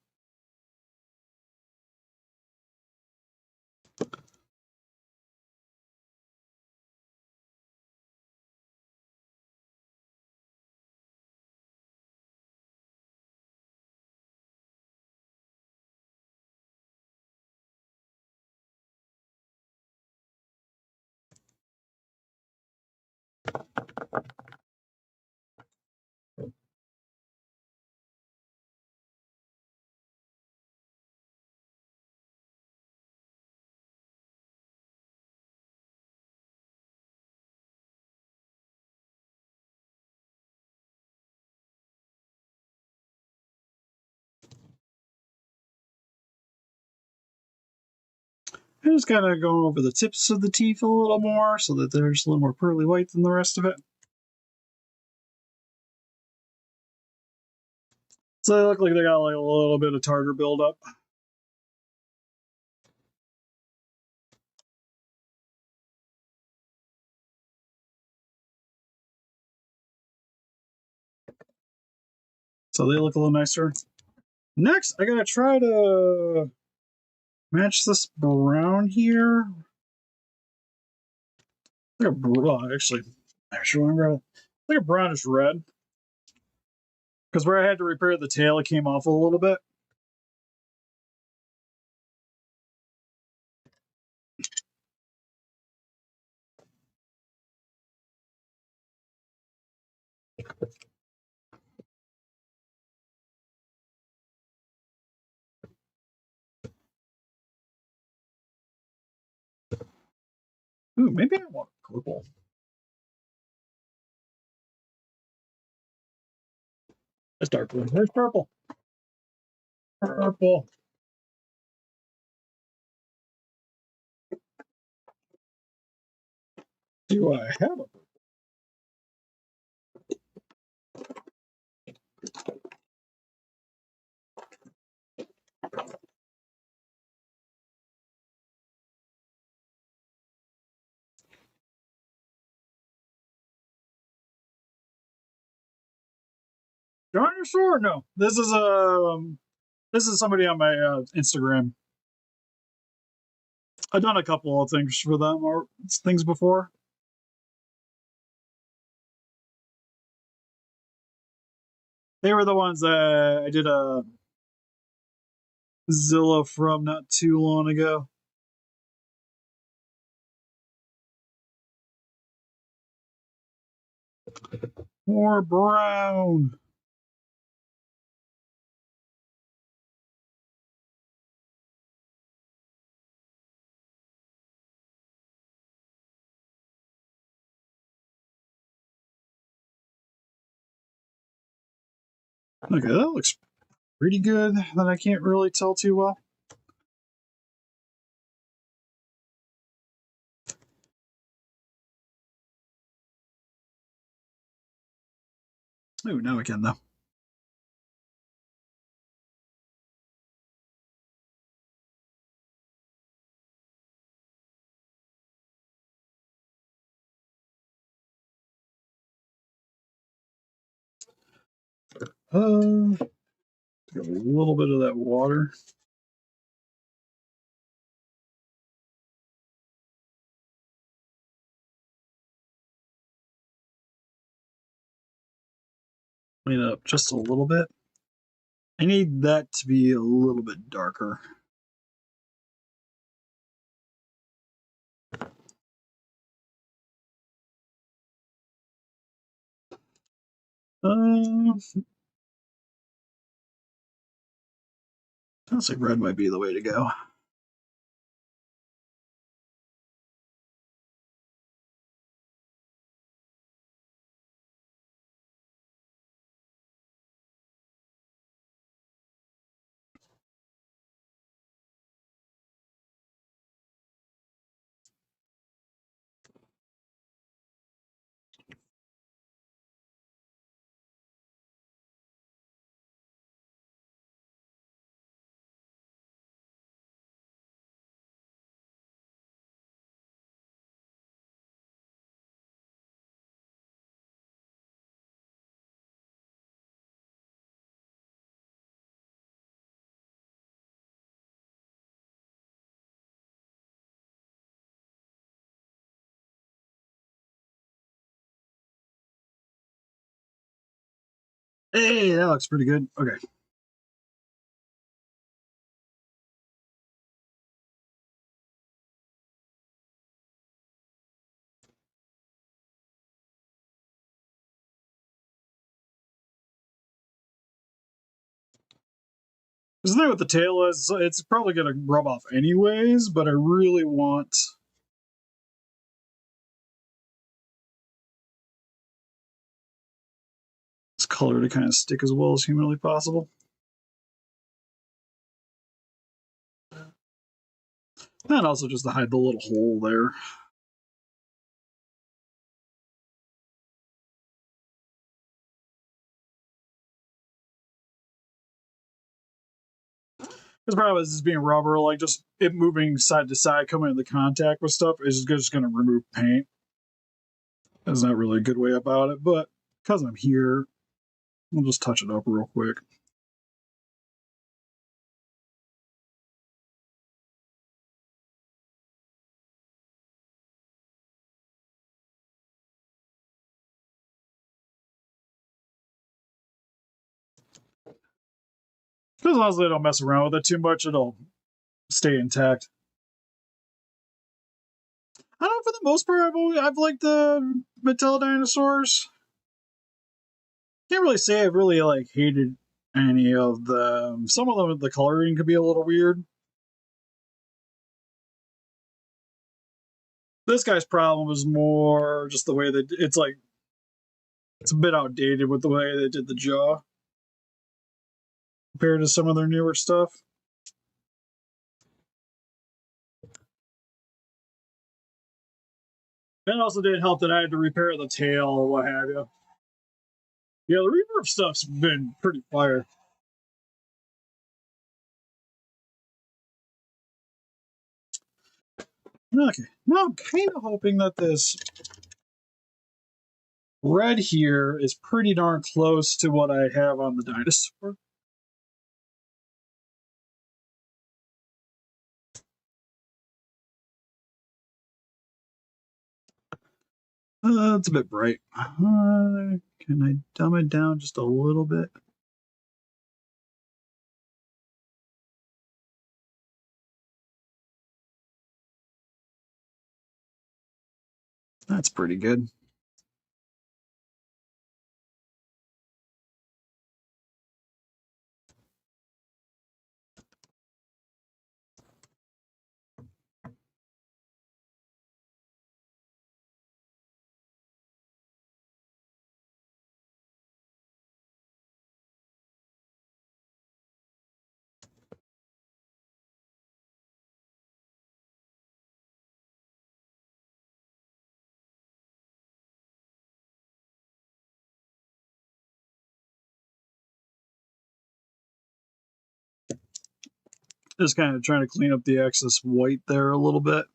I'm just kind of going over the tips of the teeth a little more so that there's a little more pearly white than the rest of it. So they look like they got like a little bit of tartar buildup. So they look a little nicer. Next, I gotta try to match this brown here. Like actually, I should remember. Like a brownish red. Because where I had to repair the tail, it came off a little bit. Ooh, maybe I want purple. That's dark blue. Where's purple? Purple. Do I have a dinosaur? No. This is somebody on my Instagram. I've done a couple of things for them or things before. They were the ones that I did a Zilla from not too long ago. More brown. Okay, that looks pretty good. That I can't really tell too well. Ooh, now we can though. Got a little bit of that water. Clean it up just a little bit. I need that to be a little bit darker. Uh, Sounds like red might be the way to go. Hey, that looks pretty good. Okay. The thing with the tail is it's probably going to rub off anyways, but I really want this color to kind of stick as well as humanly possible. And also just to hide the little hole there. Because probably with this being rubber, like just it moving side to side, coming into contact with stuff is just going to remove paint. That's not really a good way about it, but because I'm here, we'll just touch it up real quick. Because as long as they don't mess around with it too much, it'll stay intact. I don't know, for the most part, I've liked the Mattel dinosaurs. Can't really say I've really like hated any of them. Some of them, the coloring could be a little weird. This guy's problem is more just the way that it's like it's a bit outdated with the way they did the jaw compared to some of their newer stuff. And it also didn't help that I had to repair the tail or what have you. Yeah, the reverb stuff's been pretty fire. Okay, now I'm kind of hoping that this red here is pretty darn close to what I have on the dinosaur. It's a bit bright. Can I dumb it down just a little bit? That's pretty good. Just kind of trying to clean up the excess white there a little bit.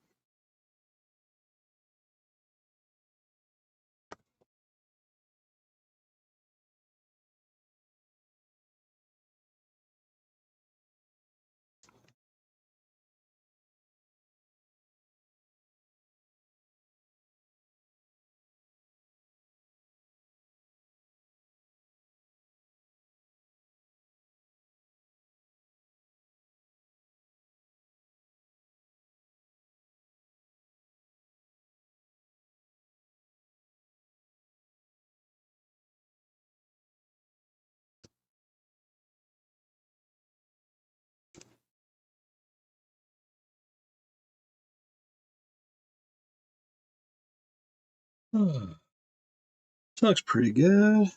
Looks pretty good.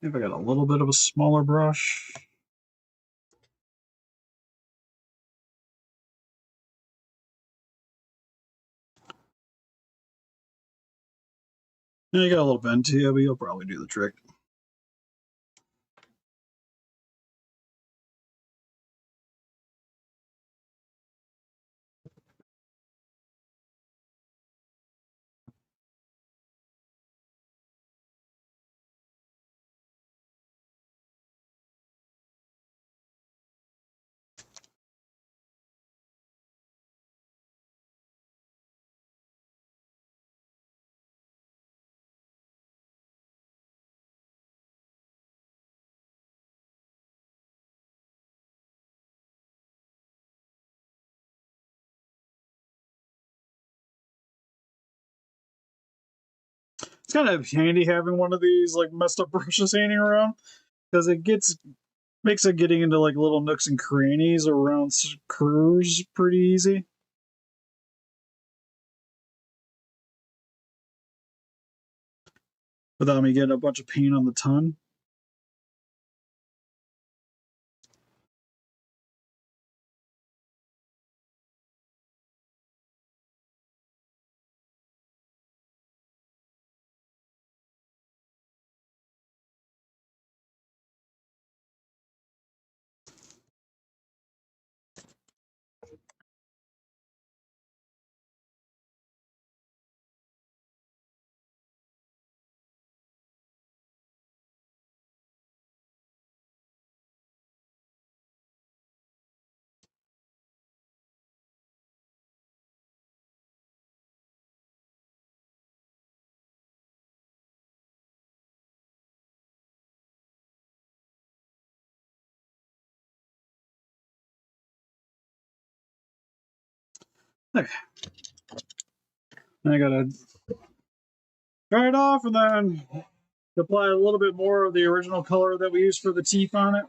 If I got a little bit of a smaller brush. Yeah, you got a little bend to you, but you'll probably do the trick. It's kind of handy having one of these like messed up brushes hanging around. because makes it getting into like little nooks and crannies around curves pretty easy. Without me getting a bunch of paint on the ton. Okay. I gotta dry it off and then apply a little bit more of the original color that we used for the teeth on it.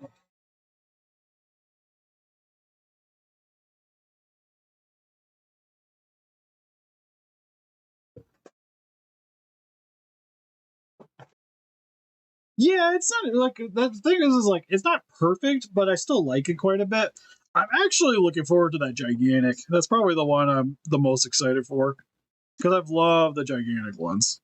Yeah, it's not like the thing is like it's not perfect, but I still like it quite a bit. I'm actually looking forward to that gigantic. That's probably the one I'm the most excited for because I've loved the gigantic ones.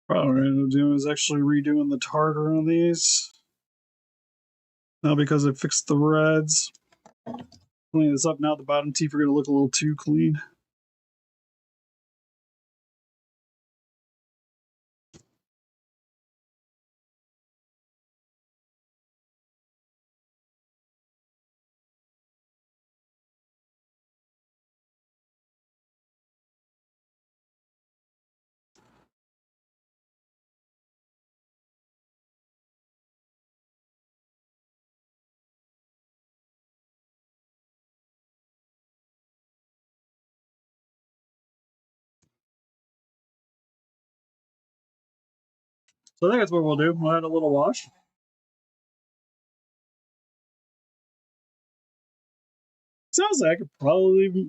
Probably what I'm doing is actually redoing the tartar on these. Now because I fixed the reds. Clean this up now. The bottom teeth are going to look a little too clean. So I think that's what we'll do. We'll add a little wash. Sounds like I could probably.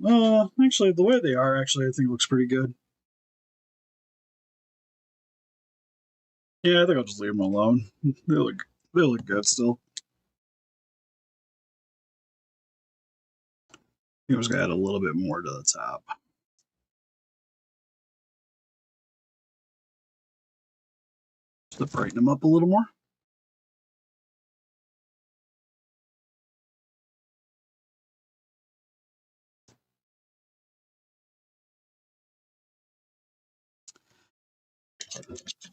Actually, the way they are, actually, I think it looks pretty good. Yeah, I think I'll just leave them alone. They look good still. I'm just gonna add a little bit more to the top. Just to brighten them up a little more.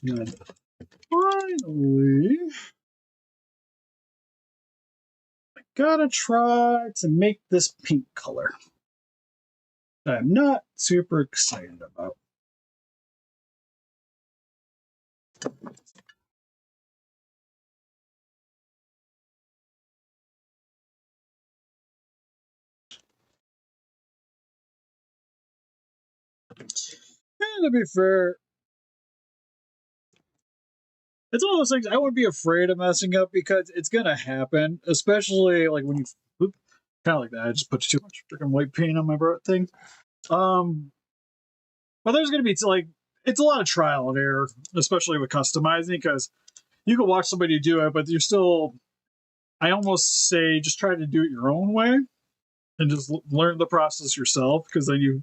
And finally, I gotta try to make this pink color. I'm not super excited about. And to be fair, it's one of those things I would be afraid of messing up because it's gonna happen, especially like when you kind of like that. I just put too much freaking white paint on my thing. Um, but there's gonna be like it's a lot of trial and error, especially with customizing, because you can watch somebody do it, but you're still. I almost say just try to do it your own way and just learn the process yourself, because then you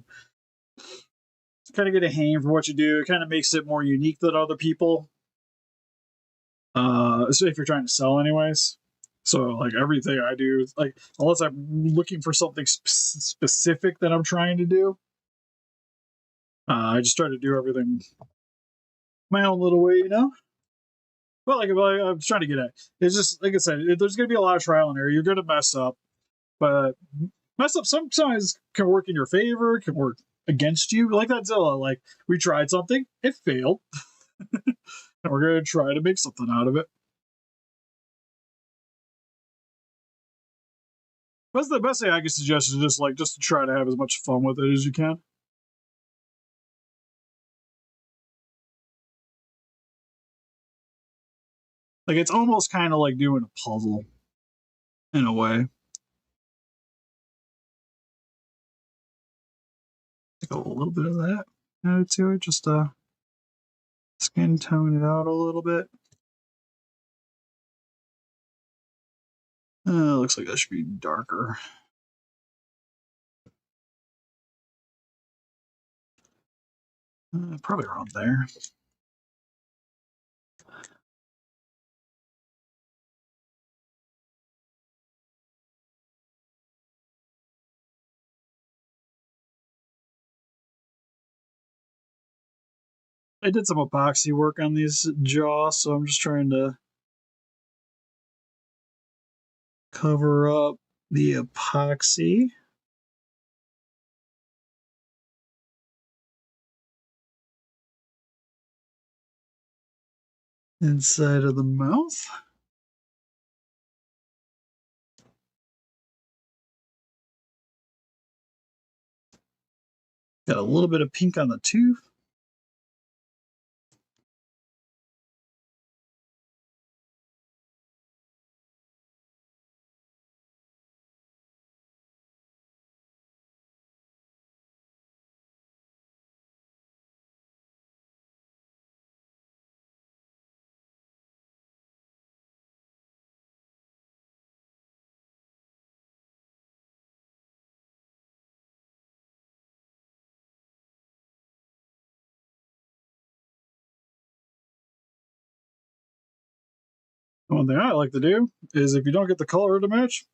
kind of get a hang for what you do. It kind of makes it more unique than other people. So if you're trying to sell, anyways. So like everything I do, like unless I'm looking for something specific that I'm trying to do, I just try to do everything my own little way, you know. But like I'm trying to get at, it's just like I said, there's going to be a lot of trial and error. You're going to mess up, but mess up sometimes can work in your favor, can work against you. Like that Zilla, like we tried something, it failed, and we're going to try to make something out of it. That's the best thing I can suggest is just to try to have as much fun with it as you can. Like it's almost kind of like doing a puzzle in a way. Take a little bit of that added to it, just skin tone it out a little bit. Looks like that should be darker. Probably around there. I did some epoxy work on these jaws, so I'm just trying to cover up the epoxy. Inside of the mouth. Got a little bit of pink on the tooth. One thing I like to do is if you don't get the color to match,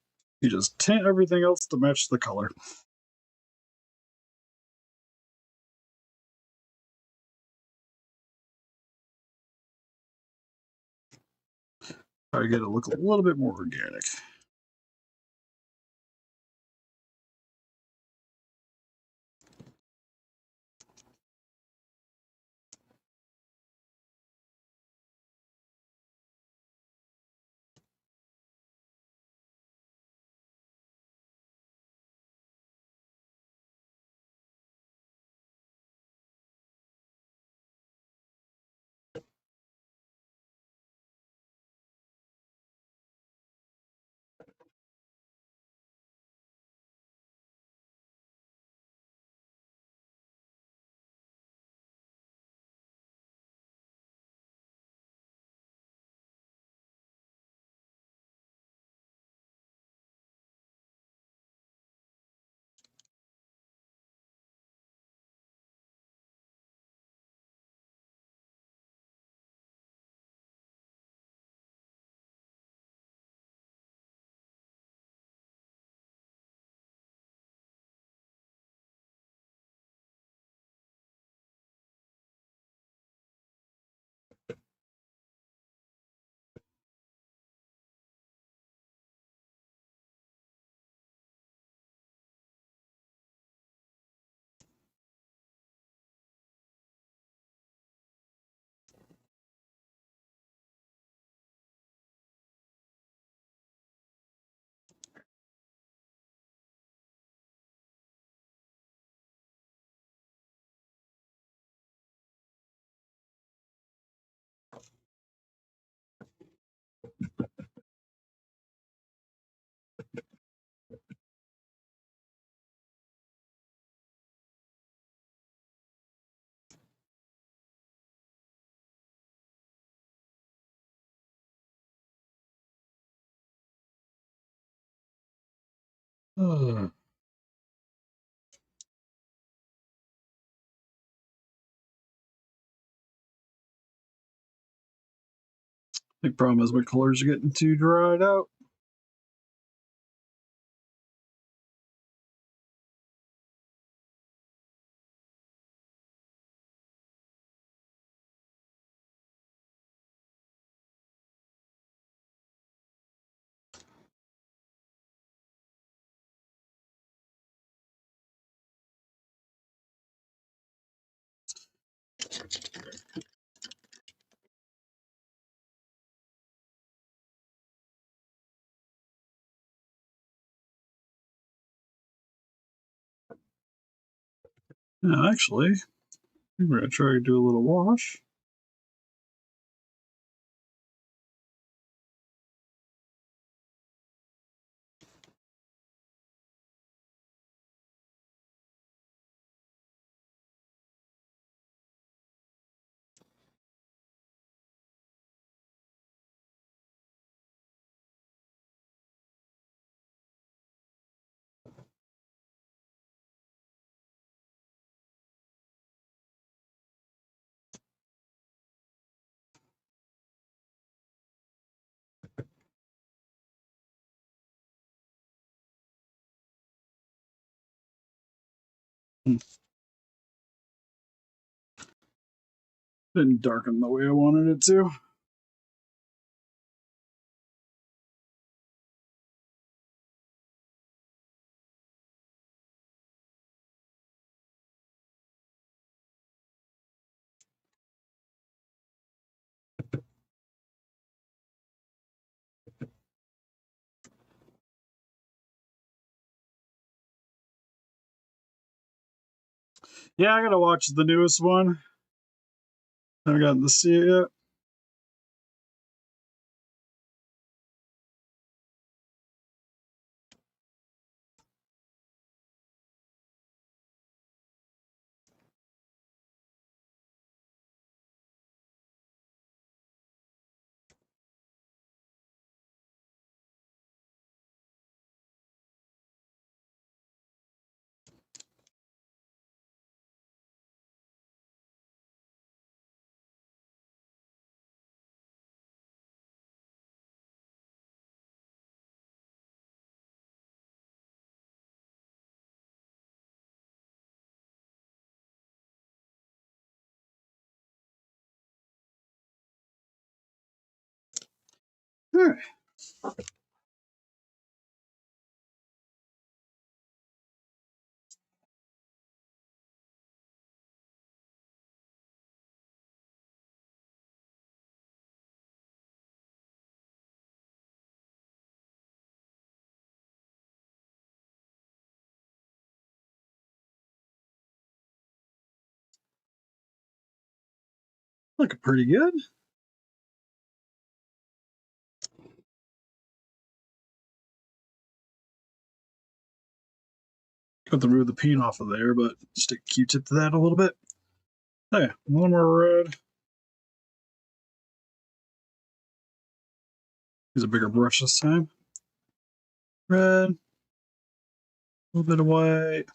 you just tint everything else to match the color. Try to get it to look a little bit more organic. The big problem is my colors are getting too dried out. Now, actually, we're going to try to do a little wash. Didn't darken the way I wanted it to. Yeah, I gotta watch the newest one. I haven't gotten to see it yet. All right. Looking pretty good. Got to remove the paint off of there, but stick a Q-tip to that a little bit. Okay, one more red. Use a bigger brush this time. Red. A little bit of white.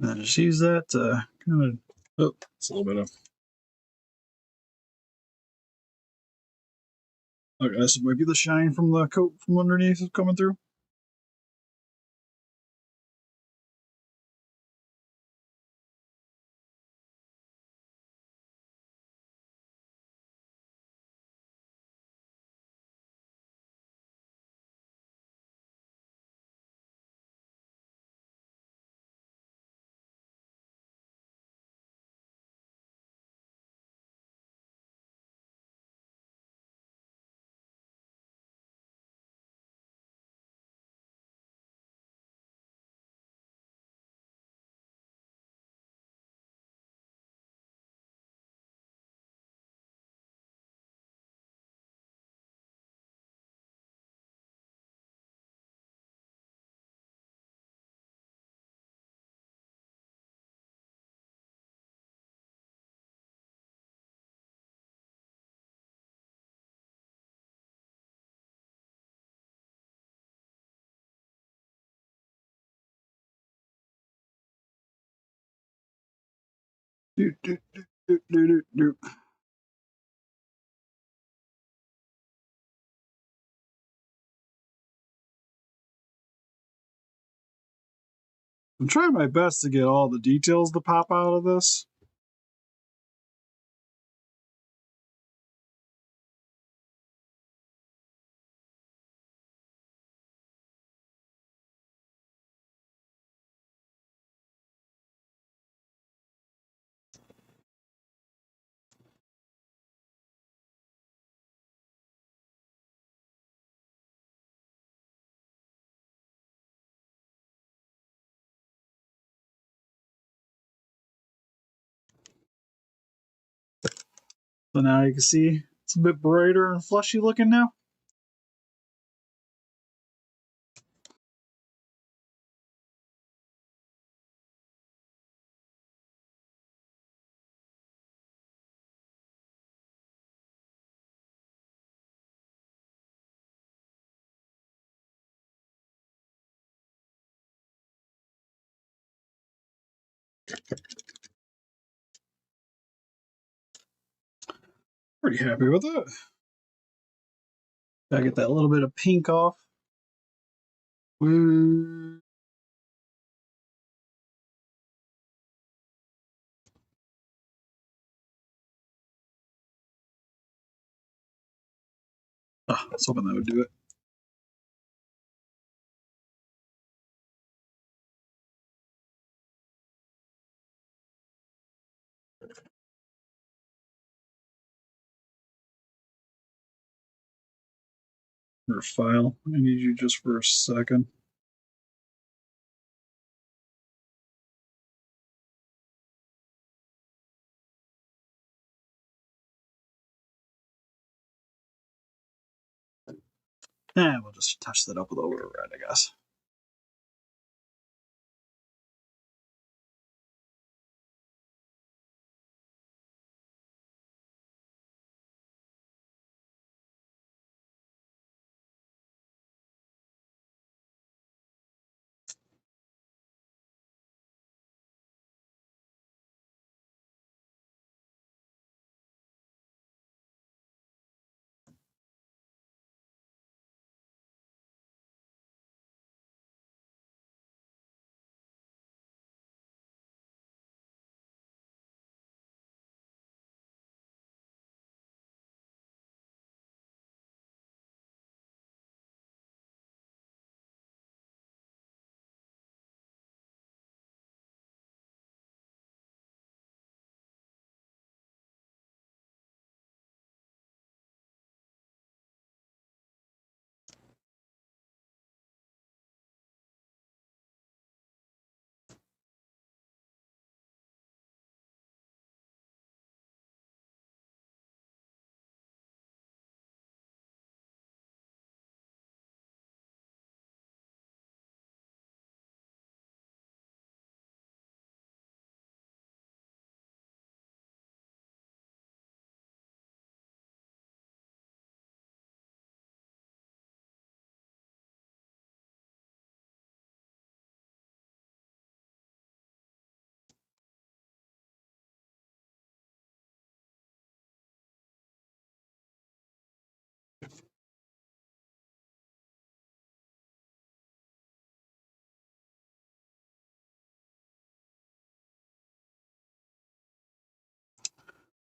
And then just use that to kind of. Oh, it's a little bit of. Okay, this might be the shine from the coat from underneath is coming through. Do, do, do, do, do, do. I'm trying my best to get all the details to pop out of this. So now you can see it's a bit brighter and fleshy looking now. Pretty happy with it. Gotta get that little bit of pink off. Woo. Oh, I was hoping that would do it. Your file. I need you just for a second. We'll just touch that up with a little red, I guess.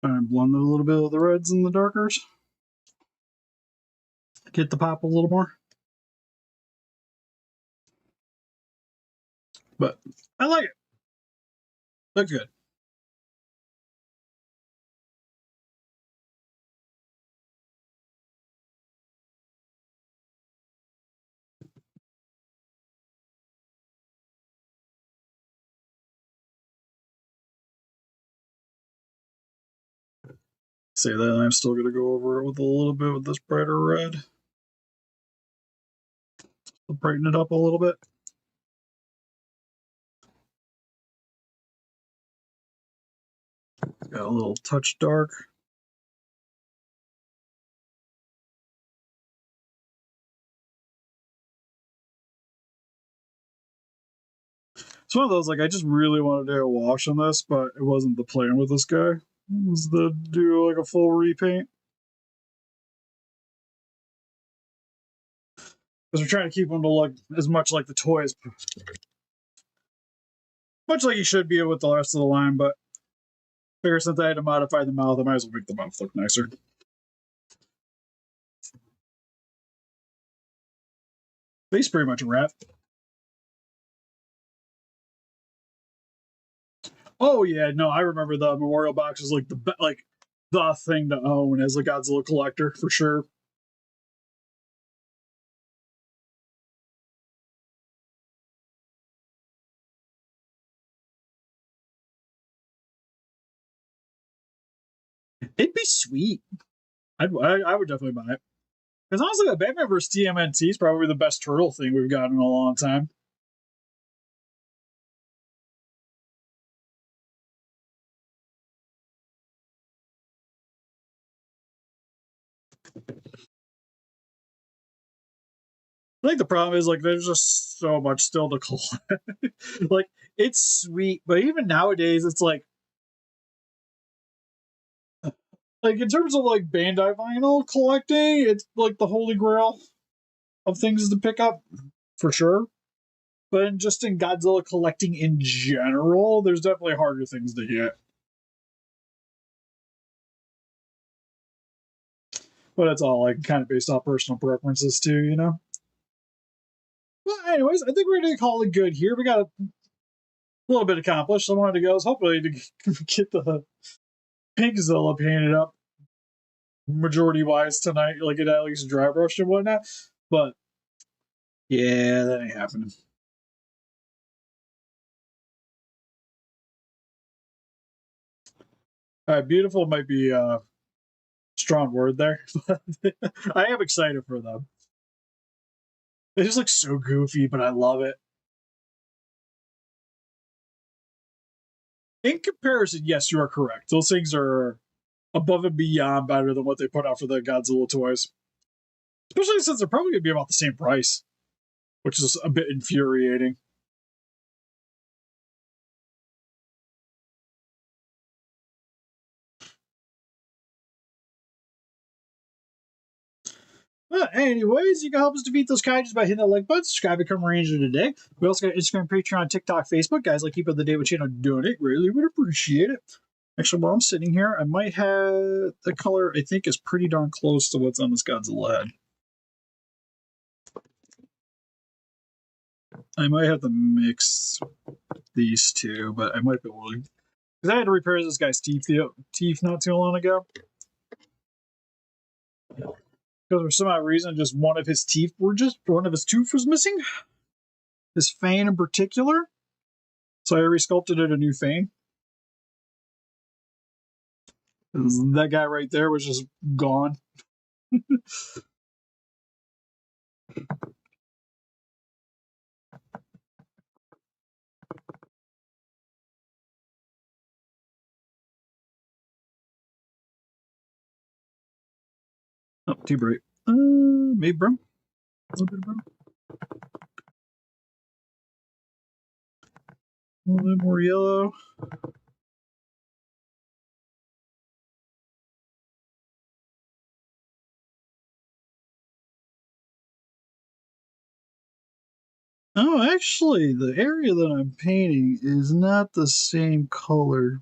And blend it a little bit of the reds and the darkers. Get the pop a little more. But I like it. Look good. Say that, I'm still going to go over it with a little bit with this brighter red. Brighten it up a little bit. Got a little touch dark. It's one of those, like, I just really want to do a wash on this, but it wasn't the plan with this guy. It was to do, like, a full repaint. Because we're trying to keep him to look as much like the toys, much like he should be with the rest of the line, but figure since I had to modify the mouth, I might as well make the mouth look nicer. He's pretty much a rat. Oh yeah, no, I remember the memorial box was like the thing to own as a Godzilla collector for sure. It'd be sweet. I would definitely buy it. Because honestly, the Batman vs TMNT is probably the best turtle thing we've gotten in a long time. I think the problem is like there's just so much still to collect. Like it's sweet, but even nowadays, it's like in terms of like Bandai vinyl collecting, it's like the holy grail of things to pick up for sure. But just in Godzilla collecting in general, there's definitely harder things to get. But it's all like kind of based off personal preferences too, you know. Well, anyways, I think we're gonna call it good here. We got a little bit accomplished. I wanted to go is hopefully to get the pink Zilla painted up majority wise tonight, like it at least dry brush and whatnot. But yeah, that ain't happening. All right, beautiful might be a strong word there, but I am excited for them. They just look so goofy, but I love it. In comparison, yes, you are correct. Those things are above and beyond better than what they put out for the Godzilla toys. Especially since they're probably going to be about the same price, which is a bit infuriating. But anyways, you can help us defeat those kaijus by hitting that like button, subscribe, become a ranger today. We also got Instagram, Patreon, TikTok, Facebook. Guys, like keep up the day with channel doing it. Really would appreciate it. Actually, while I'm sitting here, I might have the color I think is pretty darn close to what's on this Godzilla head. I might have to mix these two, but I might be able to. Because I had to repair this guy's teeth not too long ago. Because for some odd reason, just one of his tooth was missing. His fang in particular. So I resculpted it a new fang. That guy right there was just gone. Oh, too bright. Maybe brown. A little bit of brown. A little bit more yellow. Oh, actually, the area that I'm painting is not the same color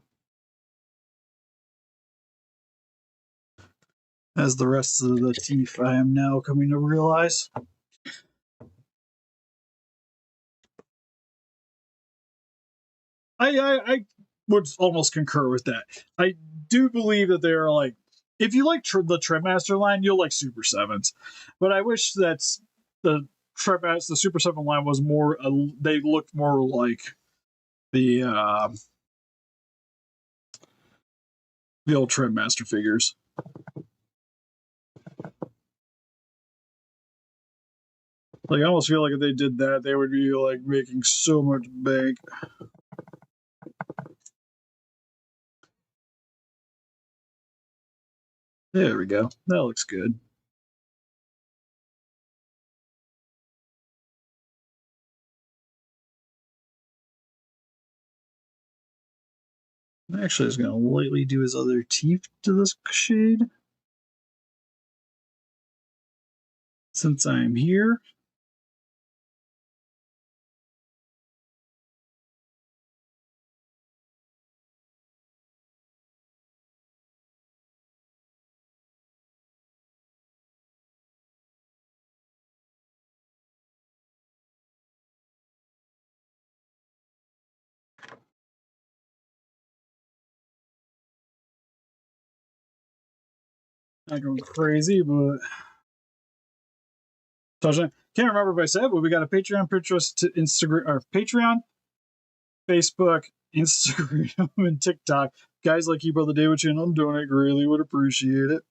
as the rest of the teeth, I am now coming to realize. I would almost concur with that. I do believe that they are like, if you like the Tripmaster line, you'll like Super Sevens, but I wish that the the Super Seven line was more. They looked more like the uh, the old Tripmaster figures. Like I almost feel like if they did that, they would be like making so much bank. There we go. That looks good. Actually, I was going to lightly do his other teeth to this shade. Since I'm here. Not going crazy, but can't remember if I said, but we got a Patreon, Pinterest, Instagram, or Patreon, Facebook, Instagram, and TikTok. Guys like you, Brother David channel, donate greatly, would appreciate it.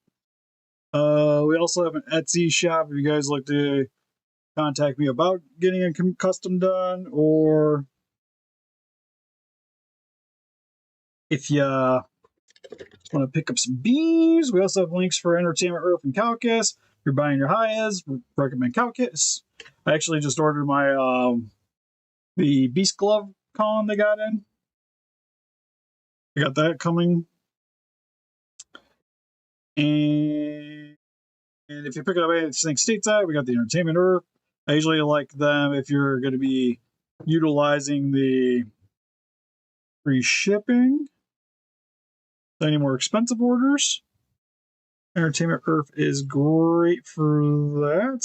We also have an Etsy shop if you guys like to contact me about getting a custom done, or if you want to pick up some bees. We also have links for Entertainment Earth and Calcus. If you're buying your Hayas, recommend Calcus. I actually just ordered my the Beast Glove con they got in. I got that coming. And if you pick it up anything stateside, we got the Entertainment Earth. I usually like them if you're going to be utilizing the free shipping. Any more expensive orders? Entertainment Earth is great for that.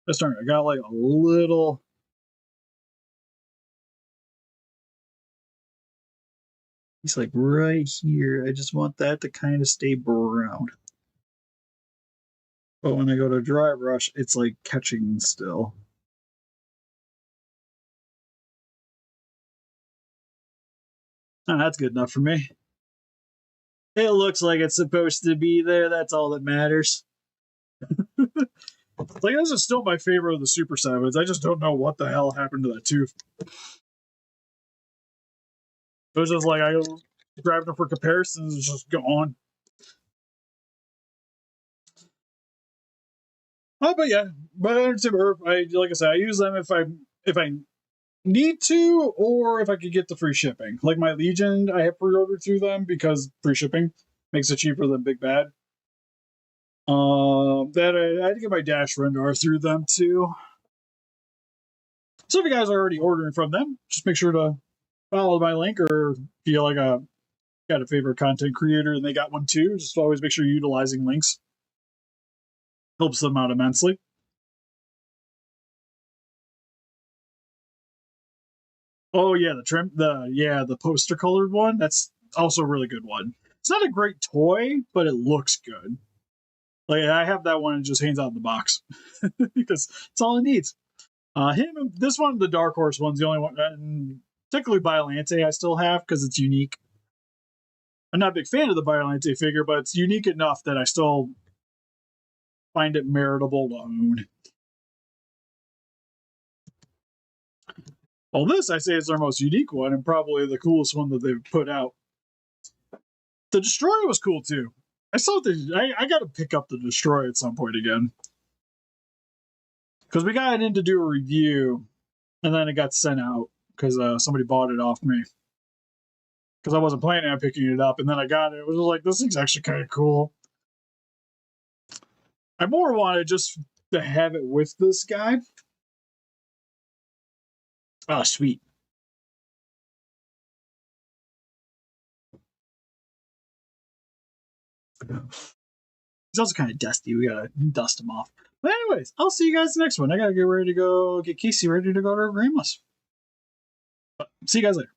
Just I got like a little. He's like right here. I just want that to kind of stay brown. But when I go to dry brush, it's like catching still. Oh, that's good enough for me. It looks like it's supposed to be there. That's all that matters. Like, this is still my favorite of the Super Sevens. I just don't know what the hell happened to that tooth. It was just like I grabbed them for comparisons, it's just gone. Oh, but yeah, but like I said, I use them if I need to, or if I could get the free shipping. Like my Legion, I have pre-ordered through them because free shipping makes it cheaper than Big Bad. That I had to get my Dash Rendar through them too. So if you guys are already ordering from them, just make sure to follow my link, or feel like got a favorite content creator and they got one too. Just always make sure you're utilizing links. Helps them out immensely. Oh yeah, the poster colored one. That's also a really good one. It's not a great toy, but it looks good. Like I have that one and just hangs out in the box because it's all it needs. This one, the Dark Horse one's the only one, and particularly Biolante I still have because it's unique. I'm not a big fan of the Biolante figure, but it's unique enough that I still find it meritable to own. Well, this I say is their most unique one and probably the coolest one that they've put out. The Destroyer was cool too. I got to pick up the Destroyer at some point again because we got in to do a review, and then it got sent out because somebody bought it off me because I wasn't planning on picking it up, and then I got it. It was like, this thing's actually kind of cool. I more wanted just to have it with this guy. Oh, sweet. He's also kind of dusty. We gotta dust him off. But anyways, I'll see you guys next one. I gotta get ready to go get Casey ready to go to her grandma's. But see you guys later.